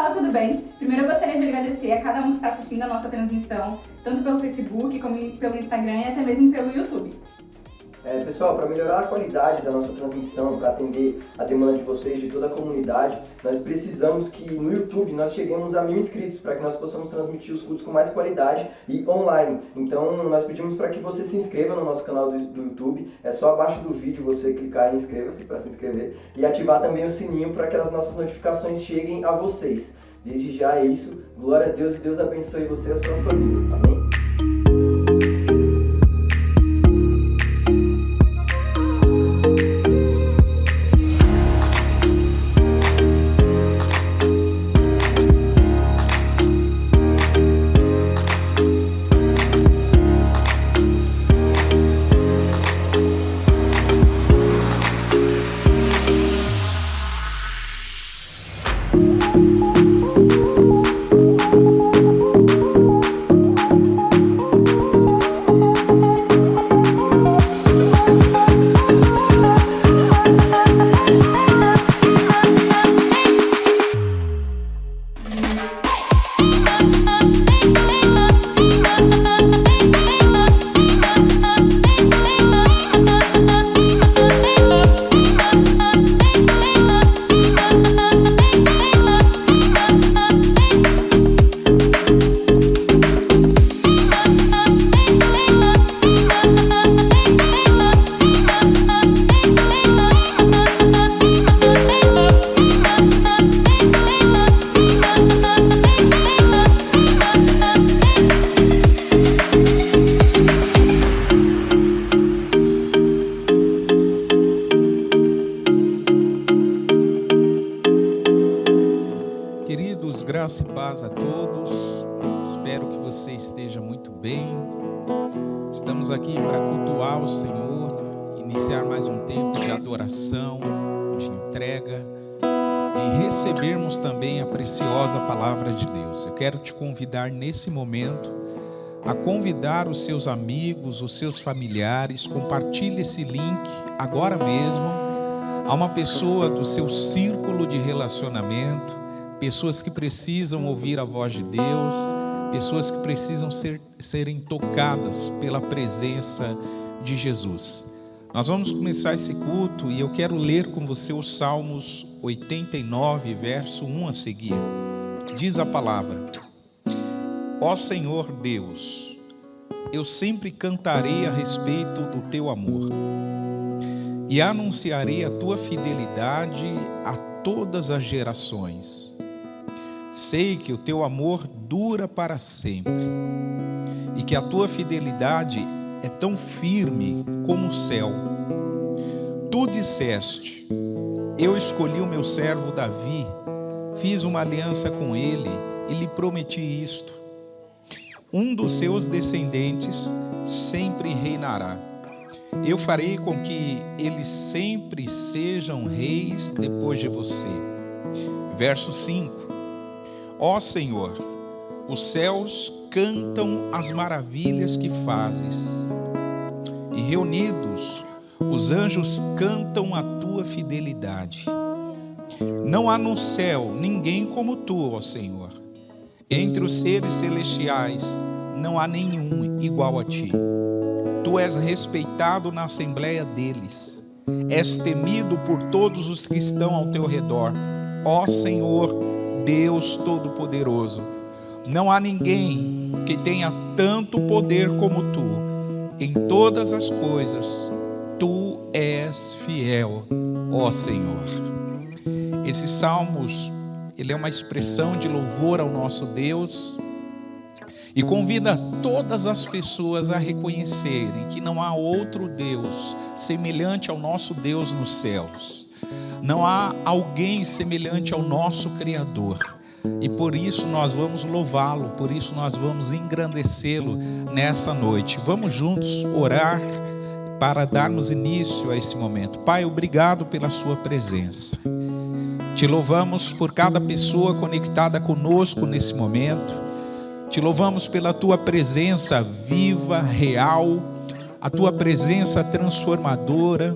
pessoal, tudo bem? Primeiro eu gostaria de agradecer a cada um que está assistindo a nossa transmissão, tanto pelo Facebook, como pelo Instagram e até mesmo pelo YouTube. Pessoal, para melhorar a qualidade da nossa transmissão, para atender a demanda de vocês, de toda a comunidade, nós precisamos que no YouTube nós cheguemos a 1000 inscritos, para que nós possamos transmitir os cultos com mais qualidade e online. Então nós pedimos para que você se inscreva no nosso canal do YouTube, é só abaixo do vídeo você clicar em inscreva-se para se inscrever e ativar também o sininho para que as nossas notificações cheguem a vocês. Desde já é isso, glória a Deus e Deus abençoe você e a sua família, amém? Graça e paz a todos, espero que você esteja muito bem. Estamos aqui para cultuar o Senhor, iniciar mais um tempo de adoração, de entrega e recebermos também a preciosa palavra de Deus. Eu quero te convidar nesse momento a convidar os seus amigos, os seus familiares, compartilhe esse link agora mesmo a uma pessoa do seu círculo de relacionamento, pessoas que precisam ouvir a voz de Deus, pessoas que precisam serem tocadas pela presença de Jesus. Nós vamos começar esse culto e eu quero ler com você os Salmos 89, verso 1 a seguir. Diz a palavra: Ó Senhor Deus, eu sempre cantarei a respeito do teu amor e anunciarei a tua fidelidade a todas as gerações. Sei que o teu amor dura para sempre e que a tua fidelidade é tão firme como o céu. Tu disseste: eu escolhi o meu servo Davi, fiz uma aliança com ele e lhe prometi isto: um dos seus descendentes sempre reinará. Eu farei com que eles sempre sejam reis depois de você. Verso 5: Ó Senhor, os céus cantam as maravilhas que fazes, e reunidos os anjos cantam a tua fidelidade. Não há no céu ninguém como tu, ó Senhor. Entre os seres celestiais não há nenhum igual a ti. Tu és respeitado na assembleia deles, és temido por todos os que estão ao teu redor, ó Senhor Deus Todo-Poderoso. Não há ninguém que tenha tanto poder como tu. Em todas as coisas, tu és fiel, ó Senhor. Esses salmos, ele é uma expressão de louvor ao nosso Deus e convida todas as pessoas a reconhecerem que não há outro Deus semelhante ao nosso Deus nos céus. Não há alguém semelhante ao nosso Criador. E por isso nós vamos louvá-lo, por isso nós vamos engrandecê-lo nessa noite. Vamos juntos orar para darmos início a esse momento. Pai, obrigado pela sua presença. Te louvamos por cada pessoa conectada conosco nesse momento. Te louvamos pela tua presença viva, real, a tua presença transformadora,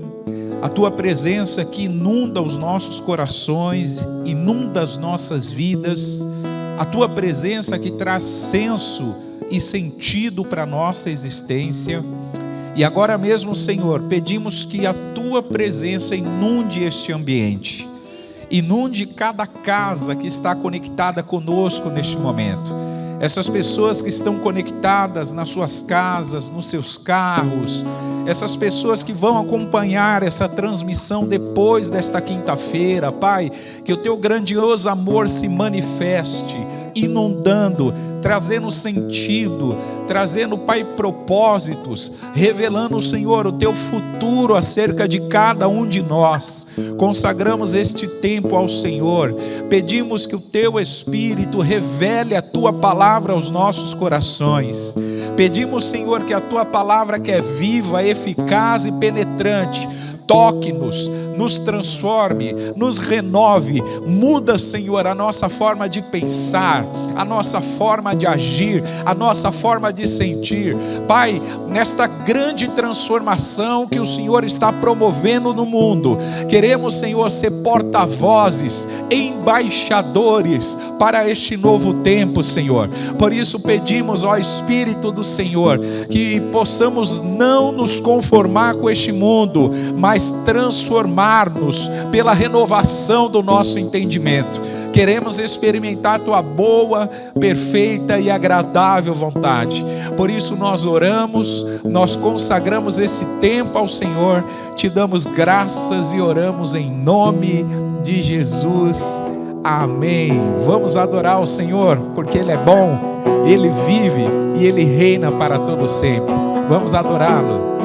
a Tua presença que inunda os nossos corações, inunda as nossas vidas, a Tua presença que traz senso e sentido para a nossa existência. E agora mesmo, Senhor, pedimos que a Tua presença inunde este ambiente, inunde cada casa que está conectada conosco neste momento. Essas pessoas que estão conectadas nas suas casas, nos seus carros, essas pessoas que vão acompanhar essa transmissão depois desta quinta-feira, Pai, que o Teu grandioso amor se manifeste, inundando, trazendo sentido, trazendo, Pai, propósitos, revelando, Senhor, o Teu futuro acerca de cada um de nós. Consagramos este tempo ao Senhor, pedimos que o Teu Espírito revele a Tua palavra aos nossos corações. Pedimos, Senhor, que a Tua palavra, que é viva, eficaz e penetrante, toque-nos, nos transforme, nos renove, muda, Senhor, a nossa forma de pensar, a nossa forma de agir, a nossa forma de sentir. Pai, nesta grande transformação que o Senhor está promovendo no mundo, queremos, Senhor, ser porta-vozes, embaixadores para este novo tempo, Senhor. Por isso pedimos, ó Espírito do Senhor, que possamos não nos conformar com este mundo, mas transformar-nos pela renovação do nosso entendimento. Queremos experimentar a Tua boa, perfeita e agradável vontade. Por isso nós oramos, nós consagramos esse tempo ao Senhor, Te damos graças e oramos em nome de Jesus. Amém. Vamos adorar o Senhor, porque Ele é bom, Ele vive e Ele reina para todo sempre. Vamos adorá-lo.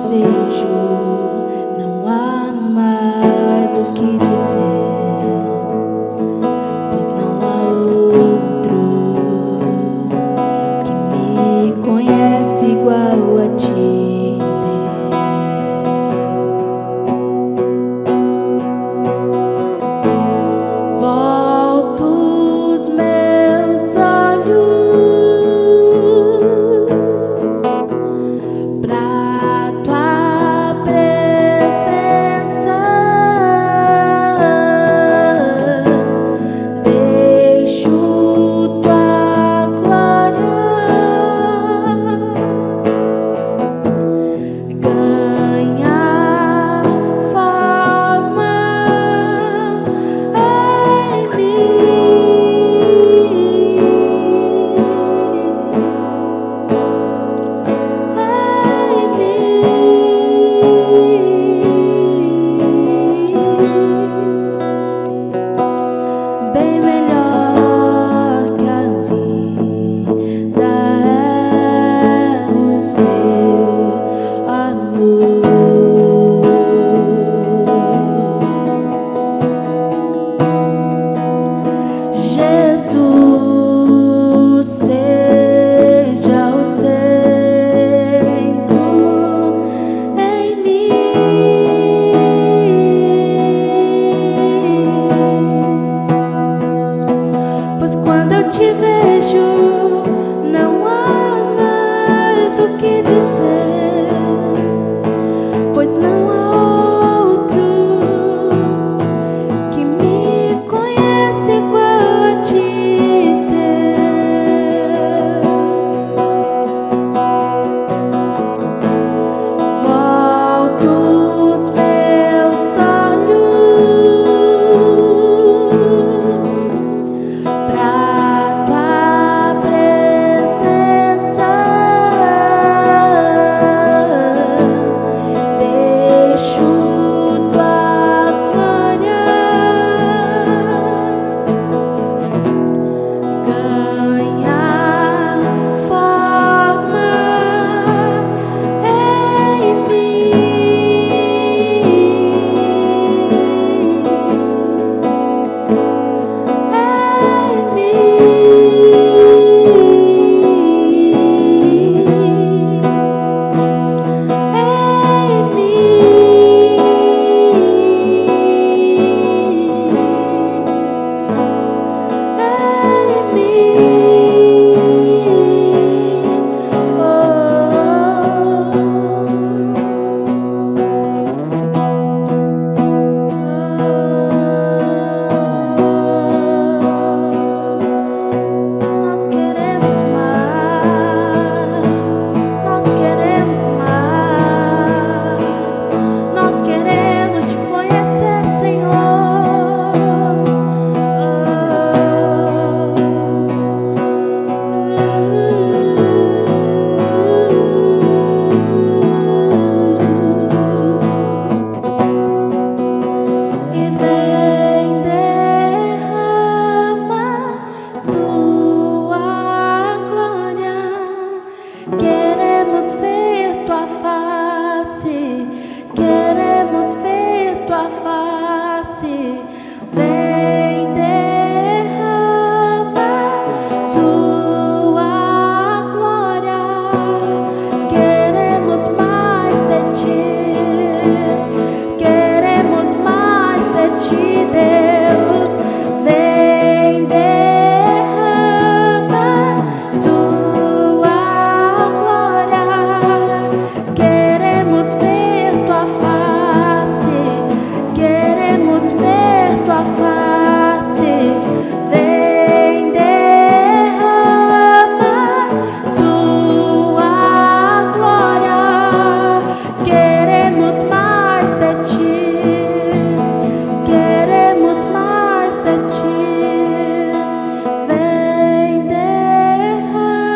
Vejo, não há te vejo, não há mais o que dizer, pois não há outro que me conhece igual a ti, Deus. Volto os meus olhos pra tua presença, deixo tua glória ganhar forma em Nós queremos mais, nós queremos mais, nós queremos te conhecer, e vem derrama sua glória. Queremos ver tua face, queremos ver tua face. Vem derrama sua glória. Queremos mais de ti, queremos mais de ti, Deus. Vem derrama sua glória. Queremos ver tua face, queremos ver tua face. Vem derrama sua glória. Queremos mais de ti, queremos mais de ti. Vem derrama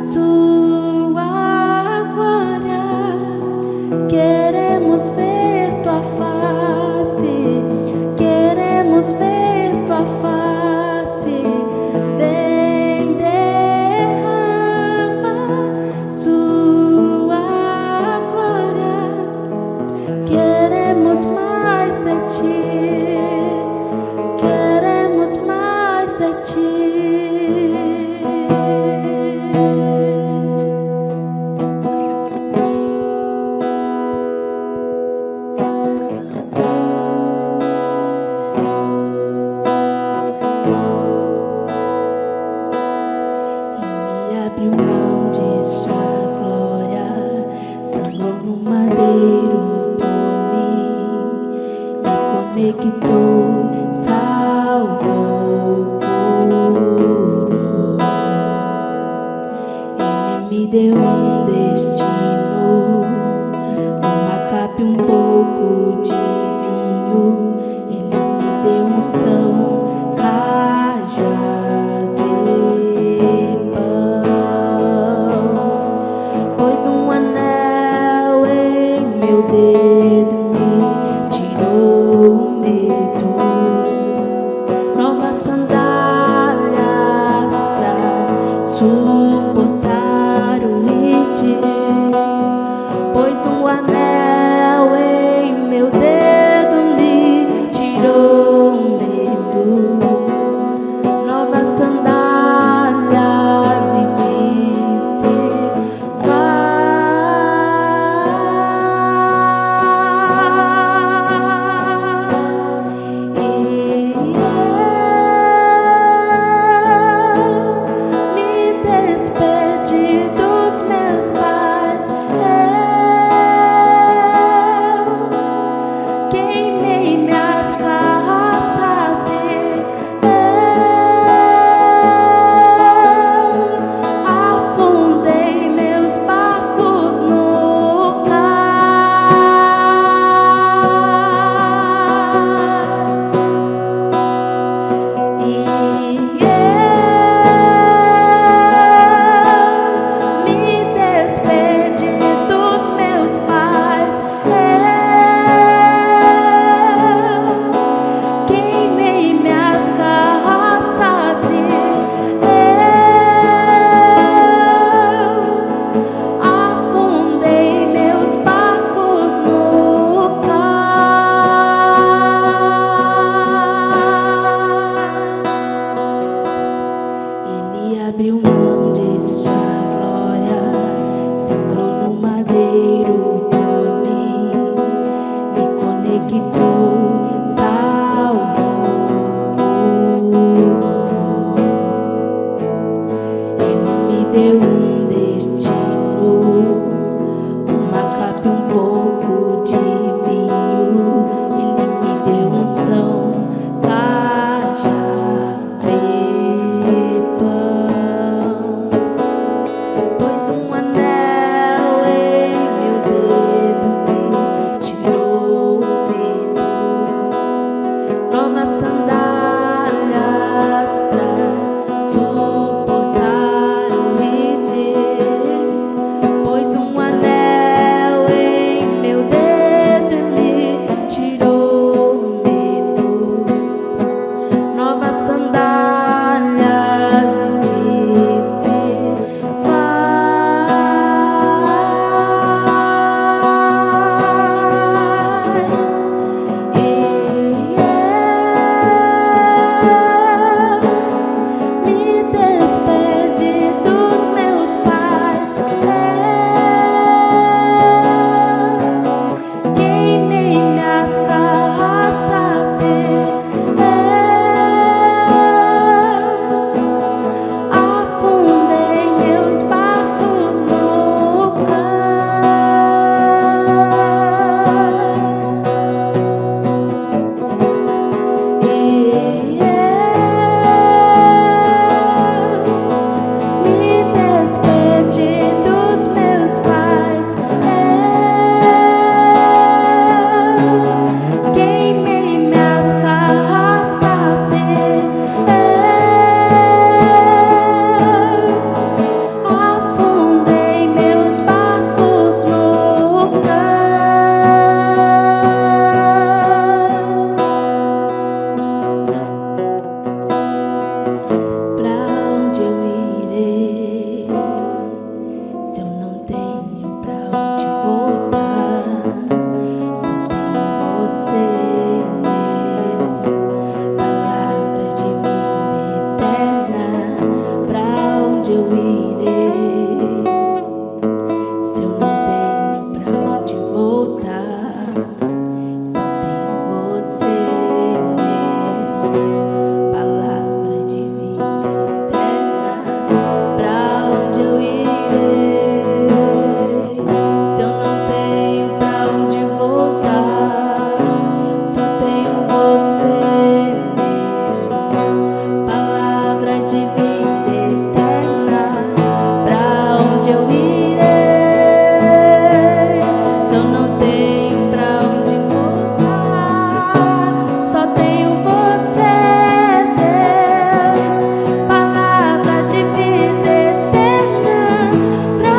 sua glória. Queremos ver tua face, queremos ver tua face. Vem derrama sua glória. Queremos mais de ti, queremos mais de ti. E me abriu mão de sua glória, sangrou no madeiro por mim, me conectou, salvou, curou. Ele me deu um destino, uma capa e um pouco de vinho. Ele me deu unção, cajado e pão. Pôs um anel em meu dedo, me tirou o medo. Novas sandálias pra suportar o que tu salvo Ele me deu um destino, uma capa e um pouco de vinho. Ele me deu unção, cajado e pão. Pôs um anel em meu dedo, me tirou o medo. Novas sandálias pra suportar o medir. Pôs um anel em meu dedo e me tirou o medo. Novas sandálias e disse: me despedi dos meus pais, queimei minhas carroças, afundei meus barcos no me despedi dos meus pais, queimei minhas carroças, afundei meus barcos no Pra onde eu irei, se eu não tenho pra onde voltar? Só tenho você, Deus, palavra de vida eterna. Pra onde eu irei, se eu não tenho pra onde voltar? Só tenho você, Deus, palavra de vida eterna. Pra onde eu irei, se eu não tenho pra onde voltar? Só tenho você, Deus, palavra de vida eterna. Pra onde eu irei, se eu não tenho pra onde voltar? Só tenho você, Deus, palavra de vida eterna. Pra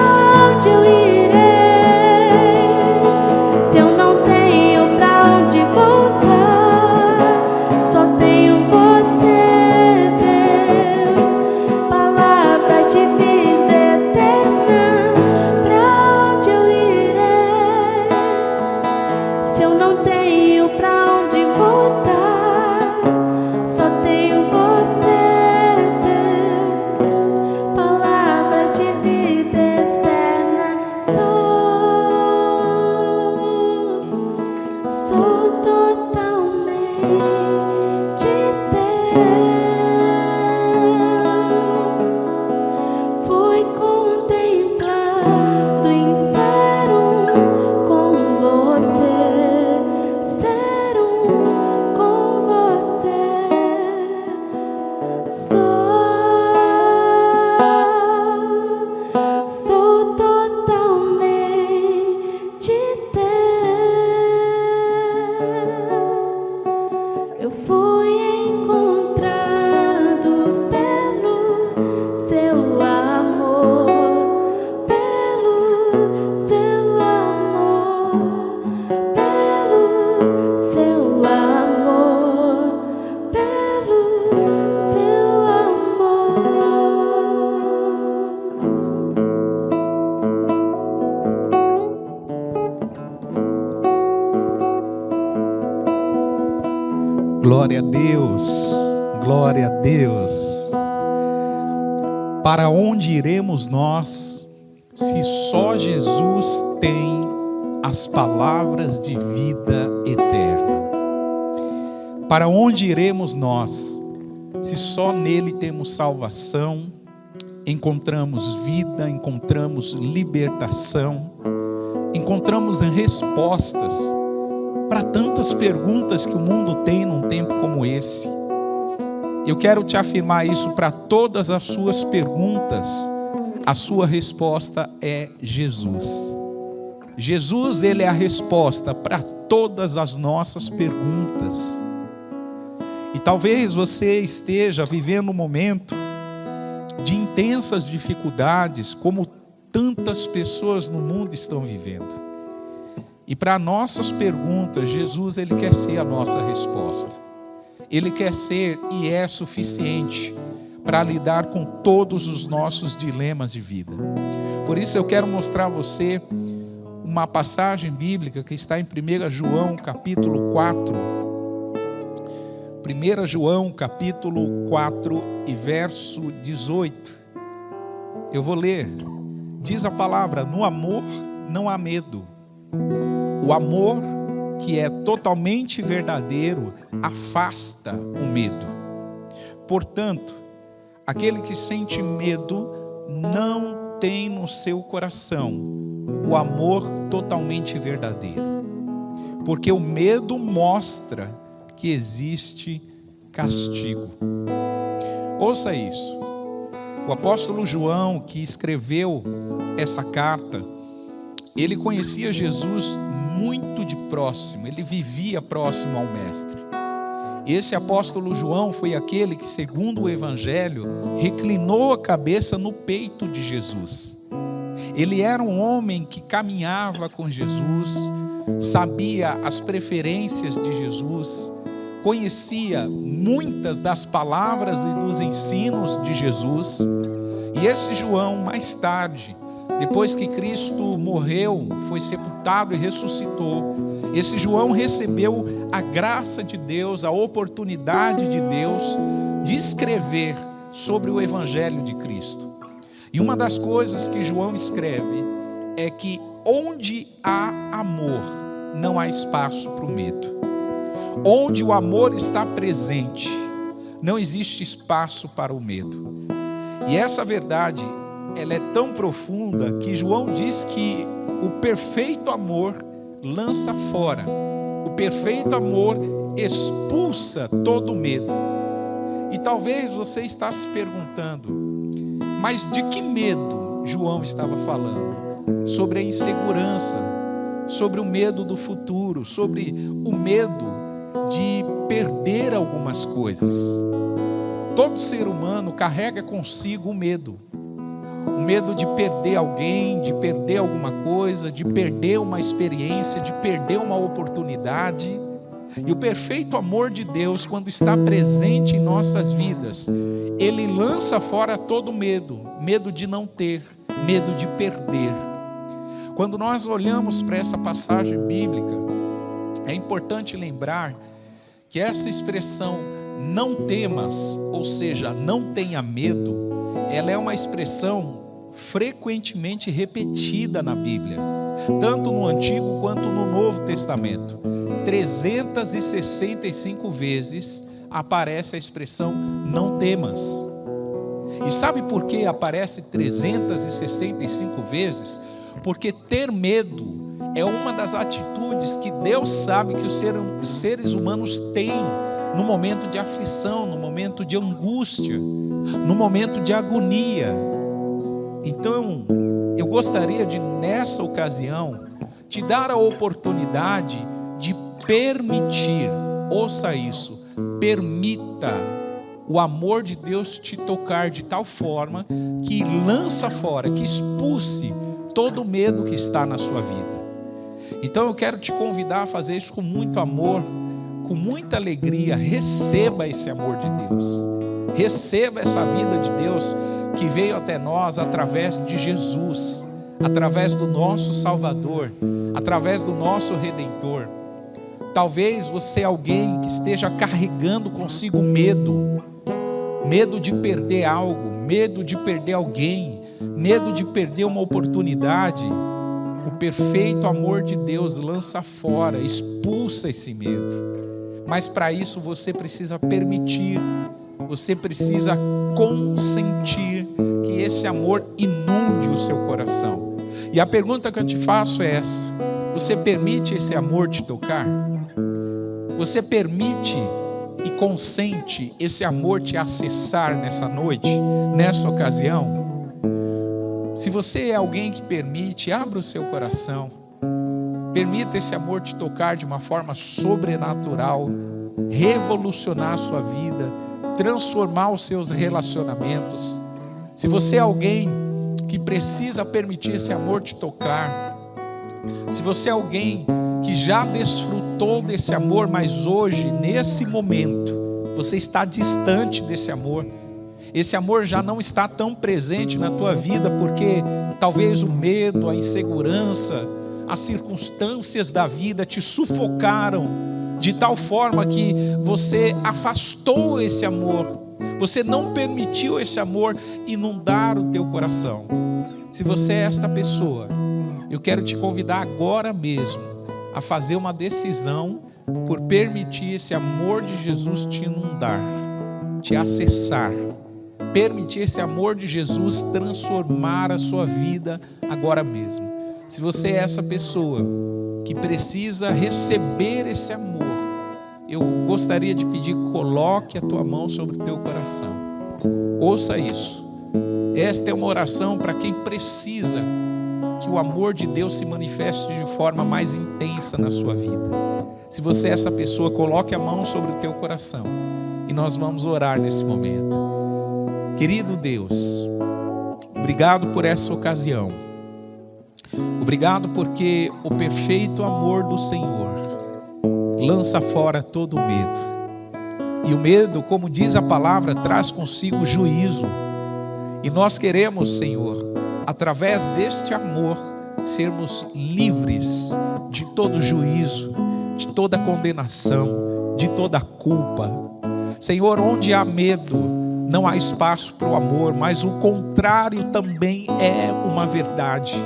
onde eu irei, se eu não tenho pra onde voltar? Só tenho você, Deus, palavra de vida eterna. Pra onde eu irei, se eu não tenho pra onde voltar? Só tenho você, Deus, palavra de vida eterna. Sou totalmente teu. Fui contemplado em ser com você, ser com você. Sou totalmente teu. Eu fui encontrado pelo seu amor, pelo seu amor, pelo seu amor, pelo seu amor. Glória a Deus, glória a Deus. Para onde iremos nós, se só Jesus tem as palavras de vida eterna? Para onde iremos nós, se só nele temos salvação, encontramos vida, encontramos libertação, encontramos respostas para tantas perguntas que o mundo tem num tempo como esse? Eu quero te afirmar isso: para todas as suas perguntas, a sua resposta é Jesus. Jesus, ele é a resposta para todas as nossas perguntas. E talvez você esteja vivendo um momento de intensas dificuldades, como tantas pessoas no mundo estão vivendo. E para nossas perguntas, Jesus, ele quer ser a nossa resposta. Ele quer ser e é suficiente para lidar com todos os nossos dilemas de vida. Por isso eu quero mostrar a você uma passagem bíblica que está em 1 João capítulo 4. 1 João capítulo 4 e verso 18. Eu vou ler. Diz a palavra: no amor não há medo. O amor, que é totalmente verdadeiro, afasta o medo. Portanto, aquele que sente medo não tem no seu coração o amor totalmente verdadeiro, porque o medo mostra que existe castigo. Ouça isso. O apóstolo João, que escreveu essa carta, ele conhecia Jesus muito de próximo, ele vivia próximo ao Mestre. Esse apóstolo João foi aquele que, segundo o Evangelho, reclinou a cabeça no peito de Jesus. Ele era um homem que caminhava com Jesus, sabia as preferências de Jesus, conhecia muitas das palavras e dos ensinos de Jesus. E esse João, mais tarde, depois que Cristo morreu, foi sepultado e ressuscitou, esse João recebeu a graça de Deus, a oportunidade de Deus de escrever sobre o Evangelho de Cristo. E uma das coisas que João escreve é que onde há amor, não há espaço para o medo. Onde o amor está presente, não existe espaço para o medo. E essa verdade, ela é tão profunda que João diz que o perfeito amor lança fora. O perfeito amor expulsa todo medo. E talvez você está se perguntando, mas de que medo João estava falando? Sobre a insegurança, sobre o medo do futuro, sobre o medo de perder algumas coisas. Todo ser humano carrega consigo o medo de perder alguém, de perder alguma coisa, de perder uma experiência, de perder uma oportunidade. E o perfeito amor de Deus, quando está presente em nossas vidas, ele lança fora todo medo de não ter, medo de perder. Quando nós olhamos para essa passagem bíblica, é importante lembrar que essa expressão não temas, ou seja, não tenha medo, ela é uma expressão frequentemente repetida na Bíblia, tanto no Antigo quanto no Novo Testamento. 365 vezes aparece a expressão não temas. E sabe por que aparece 365 vezes? Porque ter medo é uma das atitudes que Deus sabe que os seres humanos têm no momento de aflição, no momento de angústia, no momento de agonia. Então, eu gostaria de, nessa ocasião, te dar a oportunidade de permitir, ouça isso, permita o amor de Deus te tocar de tal forma que lança fora, que expulse todo o medo que está na sua vida. Então eu quero te convidar a fazer isso com muito amor, com muita alegria. Receba esse amor de Deus, receba essa vida de Deus que veio até nós através de Jesus, através do nosso Salvador, através do nosso Redentor. Talvez você é alguém que esteja carregando consigo medo de perder algo, medo de perder alguém, medo de perder uma oportunidade. O perfeito amor de Deus lança fora, expulsa esse medo. Mas para isso você precisa permitir, você precisa consentir que esse amor inunde o seu coração. E a pergunta que eu te faço é essa: você permite esse amor te tocar? Você permite e consente esse amor te acessar nessa noite, nessa ocasião? Se você é alguém que permite, abra o seu coração, permita esse amor te tocar de uma forma sobrenatural, revolucionar a sua vida, transformar os seus relacionamentos. Se você é alguém que precisa permitir esse amor te tocar, se você é alguém que já desfrutou desse amor, mas hoje, nesse momento, você está distante desse amor, esse amor já não está tão presente na tua vida, porque talvez o medo, a insegurança, as circunstâncias da vida te sufocaram de tal forma que você afastou esse amor, você não permitiu esse amor inundar o teu coração. Se você é esta pessoa, eu quero te convidar agora mesmo a fazer uma decisão por permitir esse amor de Jesus te inundar, te acessar, permitir esse amor de Jesus transformar a sua vida agora mesmo. Se você é essa pessoa que precisa receber esse amor, eu gostaria de pedir, coloque a tua mão sobre o teu coração. Ouça isso. Esta é uma oração para quem precisa que o amor de Deus se manifeste de forma mais intensa na sua vida. Se você é essa pessoa, coloque a mão sobre o teu coração e nós vamos orar nesse momento. Querido Deus, obrigado por essa ocasião. Obrigado porque o perfeito amor do Senhor lança fora todo o medo. E o medo, como diz a palavra, traz consigo juízo. E nós queremos, Senhor, através deste amor, sermos livres de todo juízo, de toda condenação, de toda culpa. Senhor, onde há medo, não há espaço para o amor, mas o contrário também é uma verdade.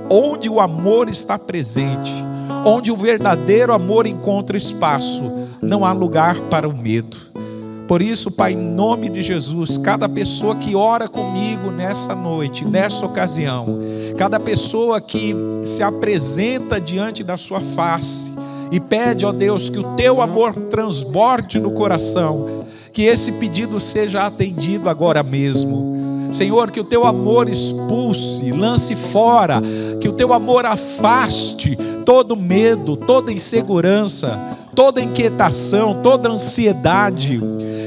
Onde o amor está presente, onde o verdadeiro amor encontra espaço, não há lugar para o medo. Por isso, Pai, em nome de Jesus, cada pessoa que ora comigo nessa noite, nessa ocasião, cada pessoa que se apresenta diante da sua face e pede, ó Deus, que o teu amor transborde no coração, que esse pedido seja atendido agora mesmo. Senhor, que o teu amor expulse, lance fora, que o teu amor afaste todo medo, toda insegurança, toda inquietação, toda ansiedade.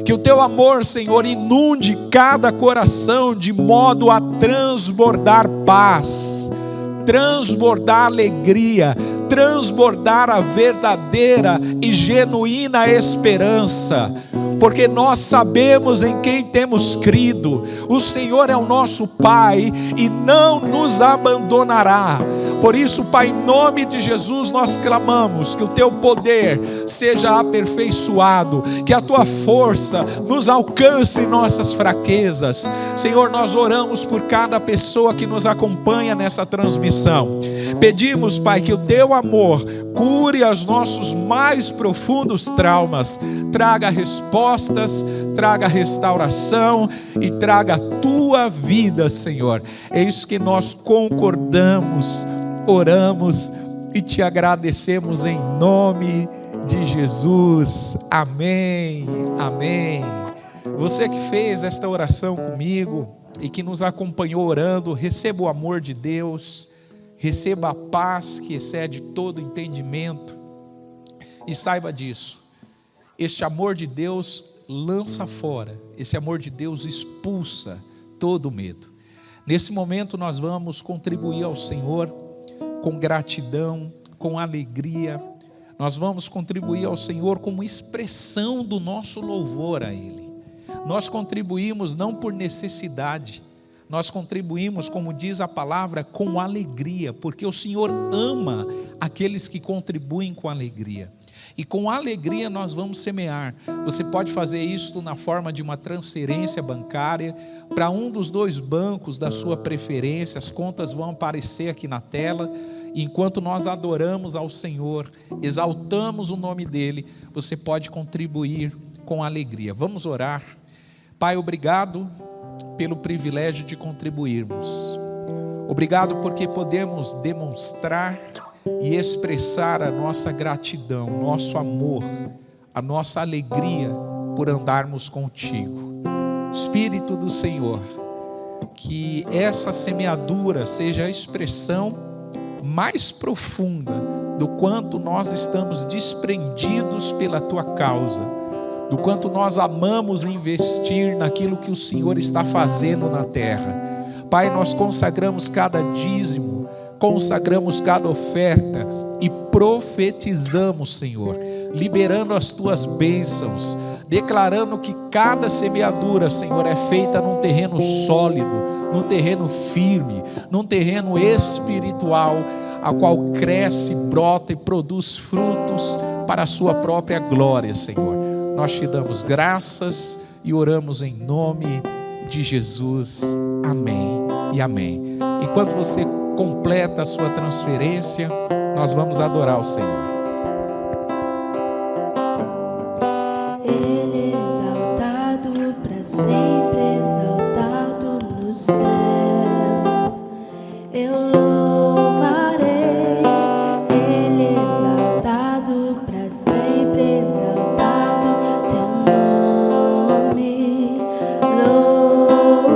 Que o teu amor, Senhor, inunde cada coração de modo a transbordar paz, transbordar alegria, transbordar a verdadeira e genuína esperança. Porque nós sabemos em quem temos crido. O Senhor é o nosso Pai e não nos abandonará. Por isso, Pai, em nome de Jesus nós clamamos que o teu poder seja aperfeiçoado, que a tua força nos alcance em nossas fraquezas. Senhor, nós oramos por cada pessoa que nos acompanha nessa transmissão. Pedimos, Pai, que o teu amor cure os nossos mais profundos traumas, traga respostas, traga restauração e traga a tua vida, Senhor. É isso que nós concordamos, oramos e te agradecemos em nome de Jesus. Amém, amém. Você que fez esta oração comigo e que nos acompanhou orando, receba o amor de Deus, receba a paz que excede todo entendimento e saiba disso. Este amor de Deus lança fora, esse amor de Deus expulsa todo medo. Nesse momento nós vamos contribuir ao Senhor com gratidão, com alegria. Nós vamos contribuir ao Senhor como expressão do nosso louvor a Ele. Nós contribuímos não por necessidade, nós contribuímos, como diz a palavra, com alegria, porque o Senhor ama aqueles que contribuem com alegria. E com alegria nós vamos semear. Você pode fazer isso na forma de uma transferência bancária para um dos dois bancos da sua preferência. As contas vão aparecer aqui na tela Enquanto nós adoramos ao Senhor, exaltamos o nome dEle, você pode contribuir com alegria. Vamos orar. Pai, obrigado pelo privilégio de contribuirmos. Obrigado porque podemos demonstrar e expressar a nossa gratidão, nosso amor, a nossa alegria por andarmos contigo. Espírito do Senhor, que essa semeadura seja a expressão mais profunda do quanto nós estamos desprendidos pela tua causa, do quanto nós amamos investir naquilo que o Senhor está fazendo na terra. Pai, nós consagramos cada dízimo, consagramos cada oferta e profetizamos, Senhor, liberando as tuas bênçãos, declarando que cada semeadura, Senhor, é feita num terreno sólido, num terreno firme, num terreno espiritual, a qual cresce, brota e produz frutos para a sua própria glória, Senhor. Nós te damos graças e oramos em nome de Jesus. Amém e amém. Enquanto você completa a sua transferência, nós vamos adorar o Senhor. Ele é exaltado para sempre, exaltado nos céus. Eu louvarei. Ele é exaltado para sempre, exaltado seu nome. Louvarei.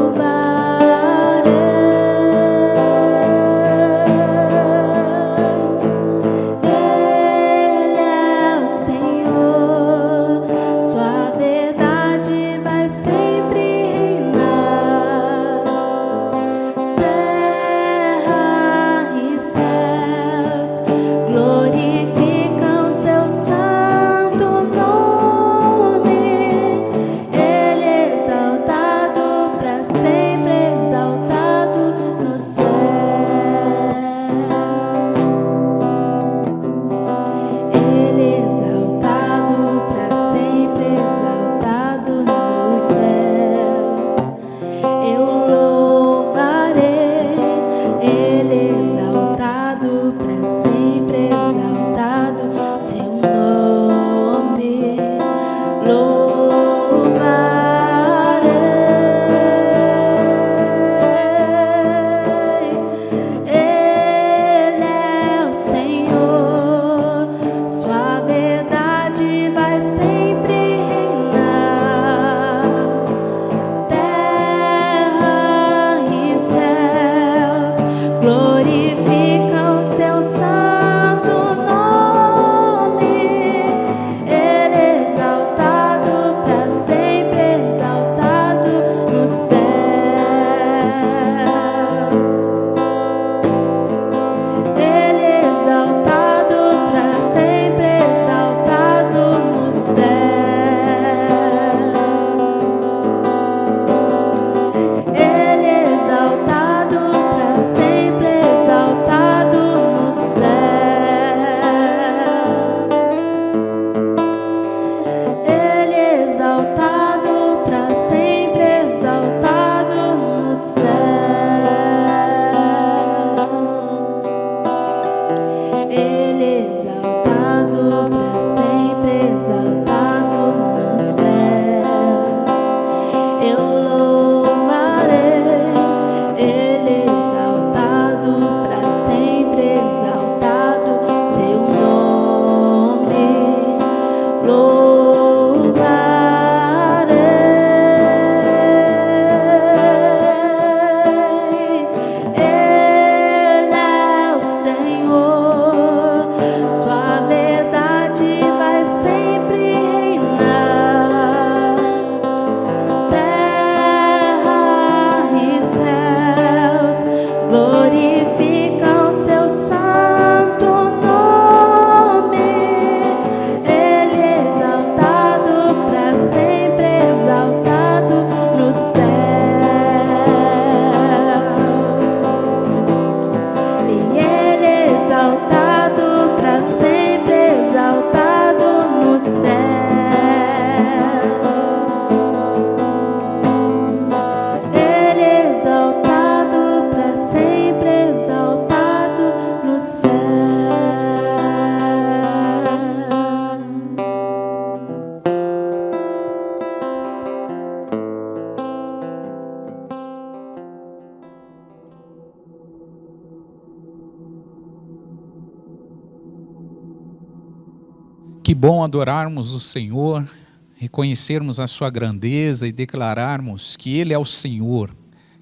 Que bom adorarmos o Senhor, reconhecermos a sua grandeza e declararmos que Ele é o Senhor,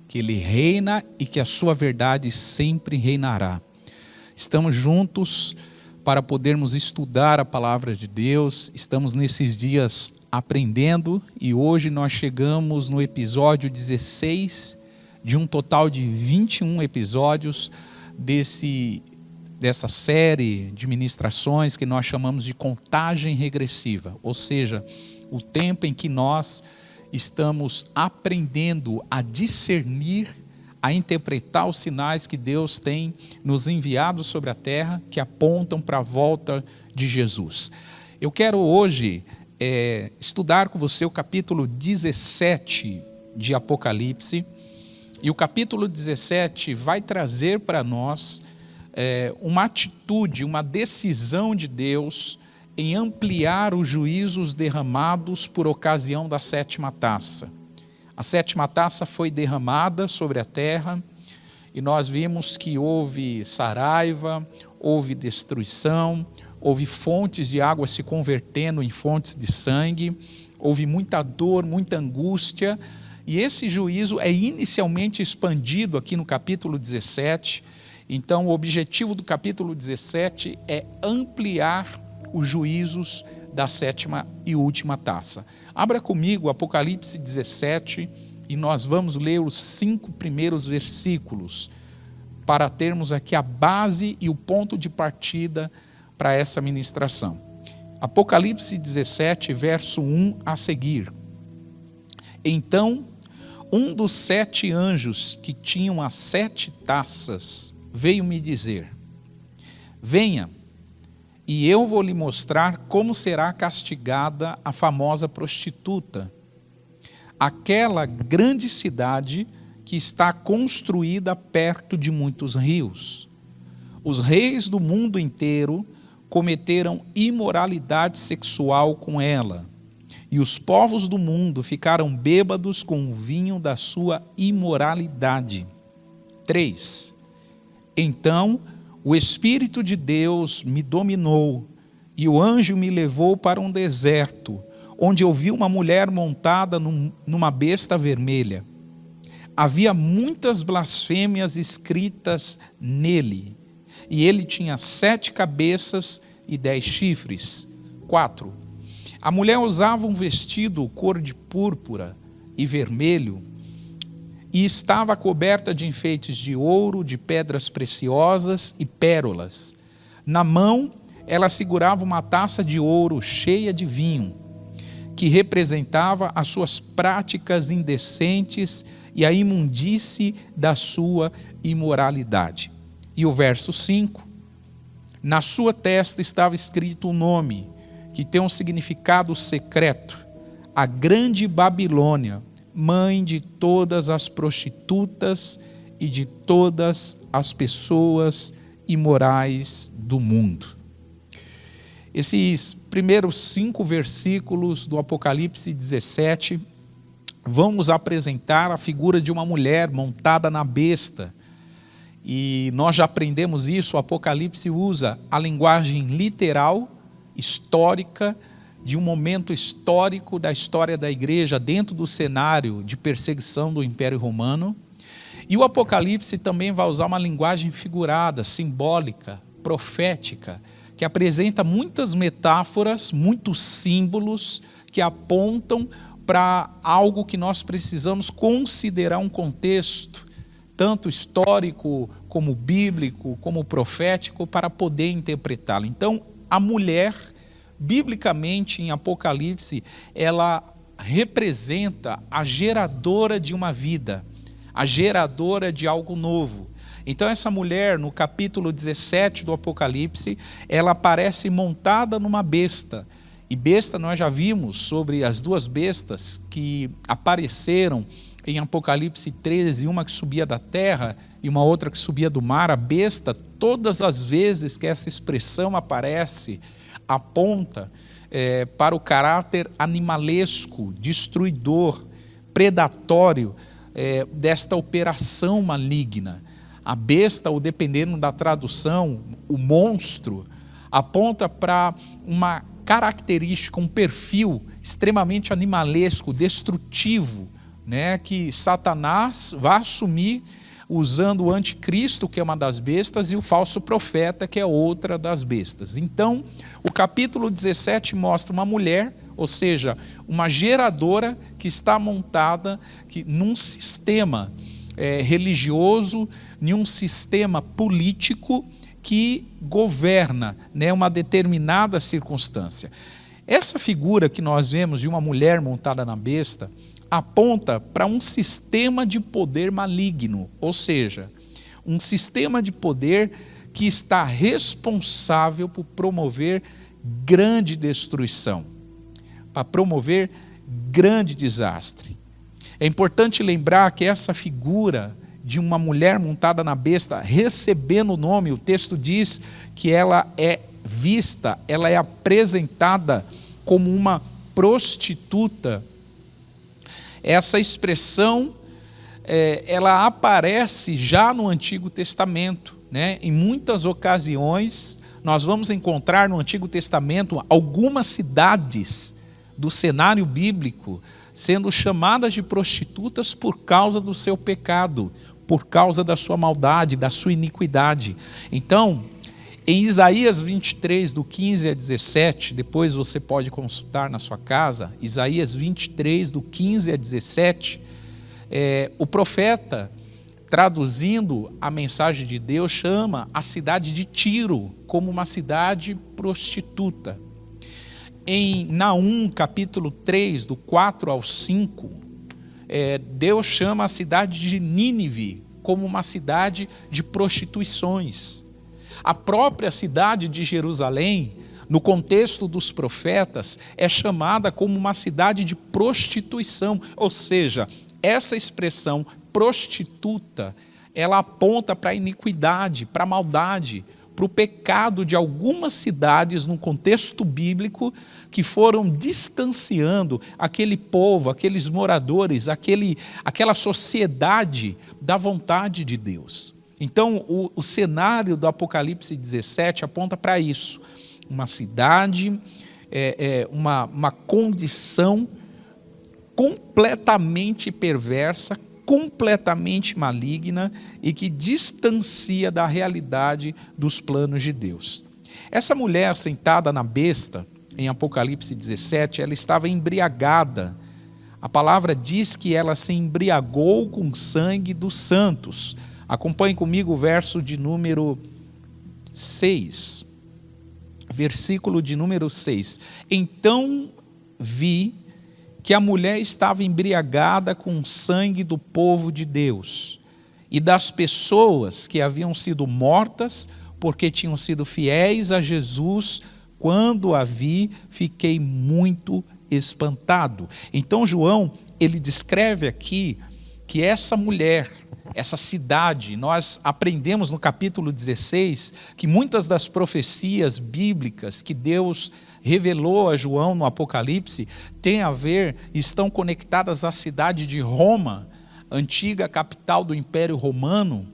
que Ele reina e que a sua verdade sempre reinará. Estamos juntos para podermos estudar a palavra de Deus, estamos nesses dias aprendendo e hoje nós chegamos no episódio 16 de um total de 21 episódios dessa série de ministrações que nós chamamos de contagem regressiva, ou seja, o tempo em que nós estamos aprendendo a discernir, a interpretar os sinais que Deus tem nos enviado sobre a terra, que apontam para a volta de Jesus. Eu quero hoje estudar com você o capítulo 17 de Apocalipse, e o capítulo 17 vai trazer para nós uma atitude, uma decisão de Deus em ampliar os juízos derramados por ocasião da sétima taça. A sétima taça foi derramada sobre a terra e nós vimos que houve saraiva, houve destruição, houve fontes de água se convertendo em fontes de sangue, houve muita dor, muita angústia, e esse juízo é inicialmente expandido aqui no capítulo 17. Então, o objetivo do capítulo 17 é ampliar os juízos da sétima e última taça. Abra comigo Apocalipse 17 e nós vamos ler os 5 primeiros versículos para termos aqui a base e o ponto de partida para essa ministração. Apocalipse 17, verso 1 a seguir. Então, um dos 7 anjos que tinham as 7 taças veio me dizer: venha, e eu vou lhe mostrar como será castigada a famosa prostituta, aquela grande cidade que está construída perto de muitos rios. Os reis do mundo inteiro cometeram imoralidade sexual com ela, e os povos do mundo ficaram bêbados com o vinho da sua imoralidade. 3. Então o Espírito de Deus me dominou, e o anjo me levou para um deserto, onde eu vi uma mulher montada numa besta vermelha. Havia muitas blasfêmias escritas nele, e ele tinha 7 cabeças e 10 chifres. 4. A mulher usava um vestido cor de púrpura e vermelho, e estava coberta de enfeites de ouro, de pedras preciosas e pérolas. Na mão, ela segurava uma taça de ouro cheia de vinho, que representava as suas práticas indecentes e a imundície da sua imoralidade. E o verso 5, na sua testa estava escrito um nome, que tem um significado secreto: a Grande Babilônia, mãe de todas as prostitutas e de todas as pessoas imorais do mundo. Esses primeiros 5 versículos do Apocalipse 17 vão nos apresentar a figura de uma mulher montada na besta. E nós já aprendemos isso, o Apocalipse usa a linguagem literal, histórica, de um momento histórico da história da igreja dentro do cenário de perseguição do Império Romano. E o Apocalipse também vai usar uma linguagem figurada, simbólica, profética, que apresenta muitas metáforas, muitos símbolos que apontam para algo que nós precisamos considerar um contexto, tanto histórico, como bíblico, como profético, para poder interpretá-lo. Então, a mulher, biblicamente em Apocalipse, ela representa a geradora de uma vida, a geradora de algo novo. Então essa mulher, no capítulo 17 do Apocalipse, ela aparece montada numa besta. E besta nós já vimos sobre as 2 bestas que apareceram em Apocalipse 13, uma que subia da terra e uma outra que subia do mar. A besta, todas as vezes que essa expressão aparece, aponta para o caráter animalesco, destruidor, predatório desta operação maligna. A besta, ou dependendo da tradução, o monstro, aponta para uma característica, um perfil extremamente animalesco, destrutivo, né, que Satanás vai assumir usando o anticristo, que é uma das bestas, e o falso profeta, que é outra das bestas. Então, o capítulo 17 mostra uma mulher, ou seja, uma geradora que está montada num sistema religioso, em um sistema político que governa, né, uma determinada circunstância. Essa figura que nós vemos de uma mulher montada na besta aponta para um sistema de poder maligno, ou seja, um sistema de poder que está responsável por promover grande destruição, para promover grande desastre. É importante lembrar que essa figura de uma mulher montada na besta, recebendo o nome, o texto diz que ela é vista, ela é apresentada como uma prostituta. Essa expressão, ela aparece já no Antigo Testamento, né? Em muitas ocasiões, nós vamos encontrar no Antigo Testamento algumas cidades do cenário bíblico sendo chamadas de prostitutas por causa do seu pecado, por causa da sua maldade, da sua iniquidade. Então, em Isaías 23, do 15 a 17, depois você pode consultar na sua casa, Isaías 23, do 15 a 17, o profeta, traduzindo a mensagem de Deus, chama a cidade de Tiro como uma cidade prostituta. Em Naum, capítulo 3, do 4 ao 5, Deus chama a cidade de Nínive como uma cidade de prostituições. A própria cidade de Jerusalém, no contexto dos profetas, é chamada como uma cidade de prostituição, ou seja, essa expressão prostituta, ela aponta para a iniquidade, para a maldade, para o pecado de algumas cidades no contexto bíblico que foram distanciando aquele povo, aqueles moradores, aquela sociedade da vontade de Deus. Então, o cenário do Apocalipse 17 aponta para isso. Uma cidade, uma condição completamente perversa, completamente maligna e que distancia da realidade dos planos de Deus. Essa mulher sentada na besta, em Apocalipse 17, ela estava embriagada. A palavra diz que ela se embriagou com o sangue dos santos. Acompanhe comigo o verso de número 6. Versículo de número 6. Então vi que a mulher estava embriagada com o sangue do povo de Deus e das pessoas que haviam sido mortas porque tinham sido fiéis a Jesus. Quando a vi, fiquei muito espantado. Então João, ele descreve aqui que essa mulher, essa cidade, nós aprendemos no capítulo 16 que muitas das profecias bíblicas que Deus revelou a João no Apocalipse têm a ver, estão conectadas à cidade de Roma, antiga capital do Império Romano.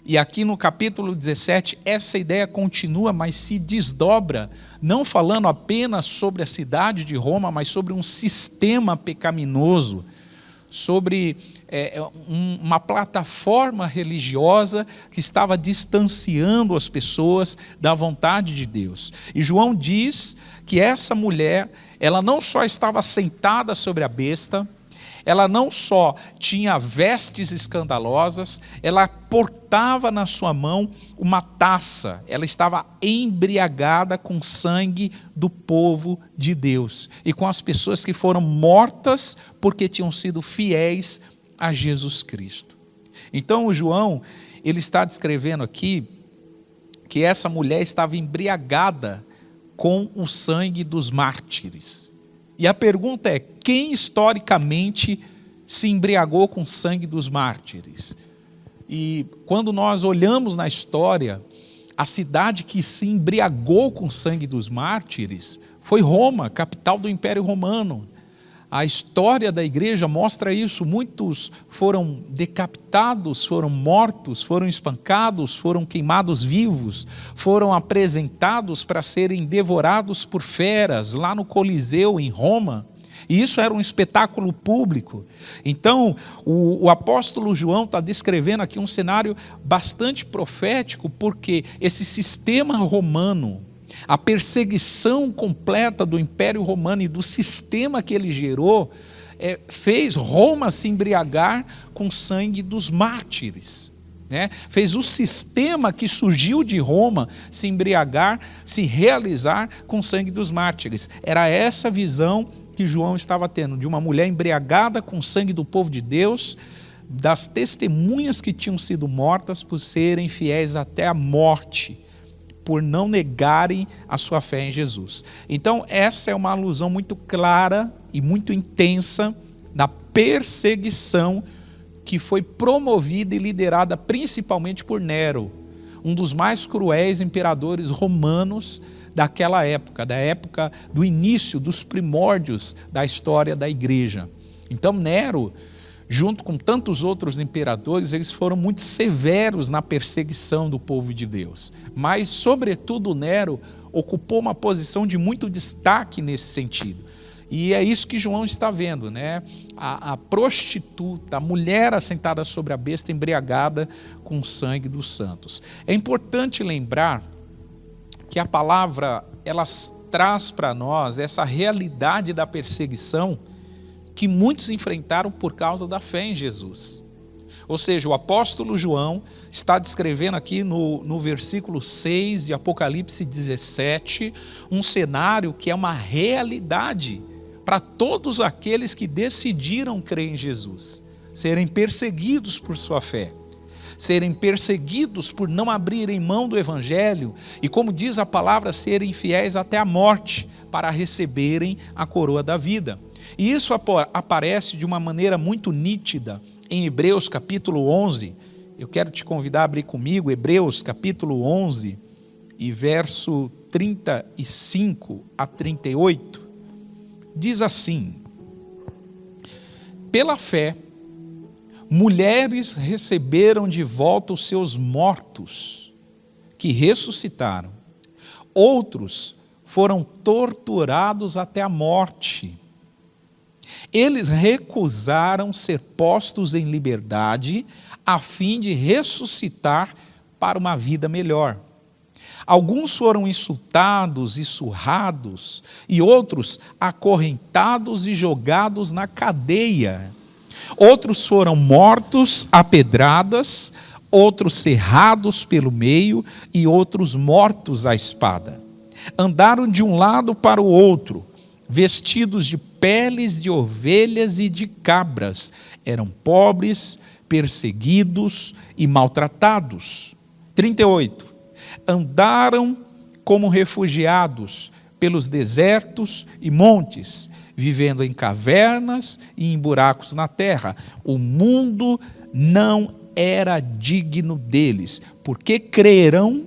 E aqui no capítulo 17, essa ideia continua, mas se desdobra, não falando apenas sobre a cidade de Roma, mas sobre um sistema pecaminoso, sobre uma plataforma religiosa que estava distanciando as pessoas da vontade de Deus. E João diz que essa mulher, ela não só estava sentada sobre a besta, ela não só tinha vestes escandalosas, ela portava na sua mão uma taça, ela estava embriagada com sangue do povo de Deus e com as pessoas que foram mortas porque tinham sido fiéis a Jesus Cristo. Então o João, ele está descrevendo aqui que essa mulher estava embriagada com o sangue dos mártires. E a pergunta é, quem historicamente se embriagou com o sangue dos mártires? E quando nós olhamos na história, a cidade que se embriagou com o sangue dos mártires foi Roma, capital do Império Romano. A história da igreja mostra isso. Muitos foram decapitados, foram mortos, foram espancados, foram queimados vivos, foram apresentados para serem devorados por feras lá no Coliseu, em Roma. E isso era um espetáculo público. Então, o apóstolo João está descrevendo aqui um cenário bastante profético, porque esse sistema romano, a perseguição completa do Império Romano e do sistema que ele gerou, fez Roma se embriagar com o sangue dos mártires. Fez o sistema que surgiu de Roma se embriagar, se realizar com o sangue dos mártires. Era essa visão que João estava tendo, de uma mulher embriagada com o sangue do povo de Deus, das testemunhas que tinham sido mortas por serem fiéis até a morte, por não negarem a sua fé em Jesus. Então essa é uma alusão muito clara e muito intensa da perseguição que foi promovida e liderada principalmente por Nero, um dos mais cruéis imperadores romanos daquela época, da época do início, dos primórdios da história da igreja. Então Nero, junto com tantos outros imperadores, eles foram muito severos na perseguição do povo de Deus. Mas, sobretudo, Nero ocupou uma posição de muito destaque nesse sentido. E é isso que João está vendo, a prostituta, a mulher assentada sobre a besta, embriagada com o sangue dos santos. É importante lembrar que a palavra, ela traz para nós essa realidade da perseguição que muitos enfrentaram por causa da fé em Jesus. Ou seja, o apóstolo João está descrevendo aqui no versículo 6 de Apocalipse 17, um cenário que é uma realidade para todos aqueles que decidiram crer em Jesus, serem perseguidos por sua fé, serem perseguidos por não abrirem mão do evangelho e, como diz a palavra, serem fiéis até a morte para receberem a coroa da vida. E isso aparece de uma maneira muito nítida em Hebreus capítulo 11. Eu quero te convidar a abrir comigo Hebreus capítulo 11 e verso 35 a 38. Diz assim: pela fé, mulheres receberam de volta os seus mortos, que ressuscitaram. Outros foram torturados até a morte. Eles recusaram ser postos em liberdade, a fim de ressuscitar para uma vida melhor. Alguns foram insultados e surrados, e outros acorrentados e jogados na cadeia. Outros foram mortos a pedradas, outros cerrados pelo meio e outros mortos à espada. Andaram de um lado para o outro, vestidos de peles de ovelhas e de cabras. Eram pobres, perseguidos e maltratados. 38. Andaram como refugiados pelos desertos e montes, vivendo em cavernas e em buracos na terra. O mundo não era digno deles. Porque creram,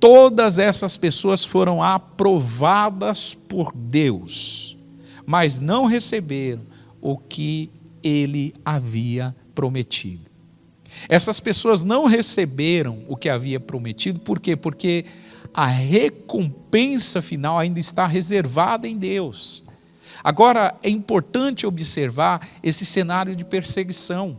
todas essas pessoas foram aprovadas por Deus, mas não receberam o que ele havia prometido. Essas pessoas não receberam o que havia prometido, por quê? Porque a recompensa final ainda está reservada em Deus. Agora, é importante observar esse cenário de perseguição.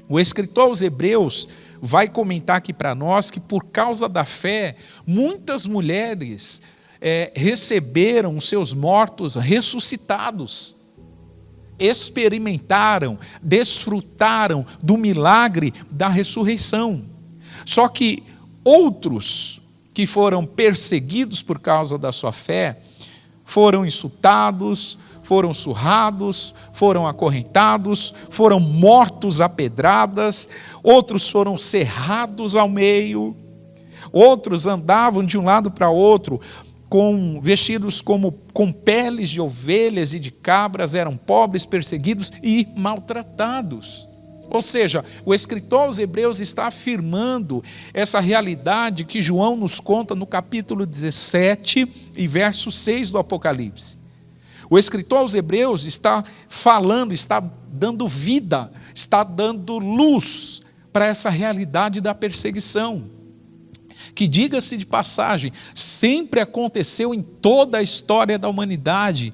O escritor aos Hebreus vai comentar aqui para nós que, por causa da fé, muitas mulheres receberam os seus mortos ressuscitados. Experimentaram, desfrutaram do milagre da ressurreição. Só que outros que foram perseguidos por causa da sua fé, foram insultados, foram surrados, foram acorrentados, foram mortos a pedradas, outros foram cerrados ao meio, outros andavam de um lado para outro, vestidos com peles de ovelhas e de cabras, eram pobres, perseguidos e maltratados. Ou seja, o escritor aos Hebreus está afirmando essa realidade que João nos conta no capítulo 17 e verso 6 do Apocalipse. O escritor aos Hebreus está falando, está dando vida, está dando luz para essa realidade da perseguição, que, diga-se de passagem, sempre aconteceu em toda a história da humanidade,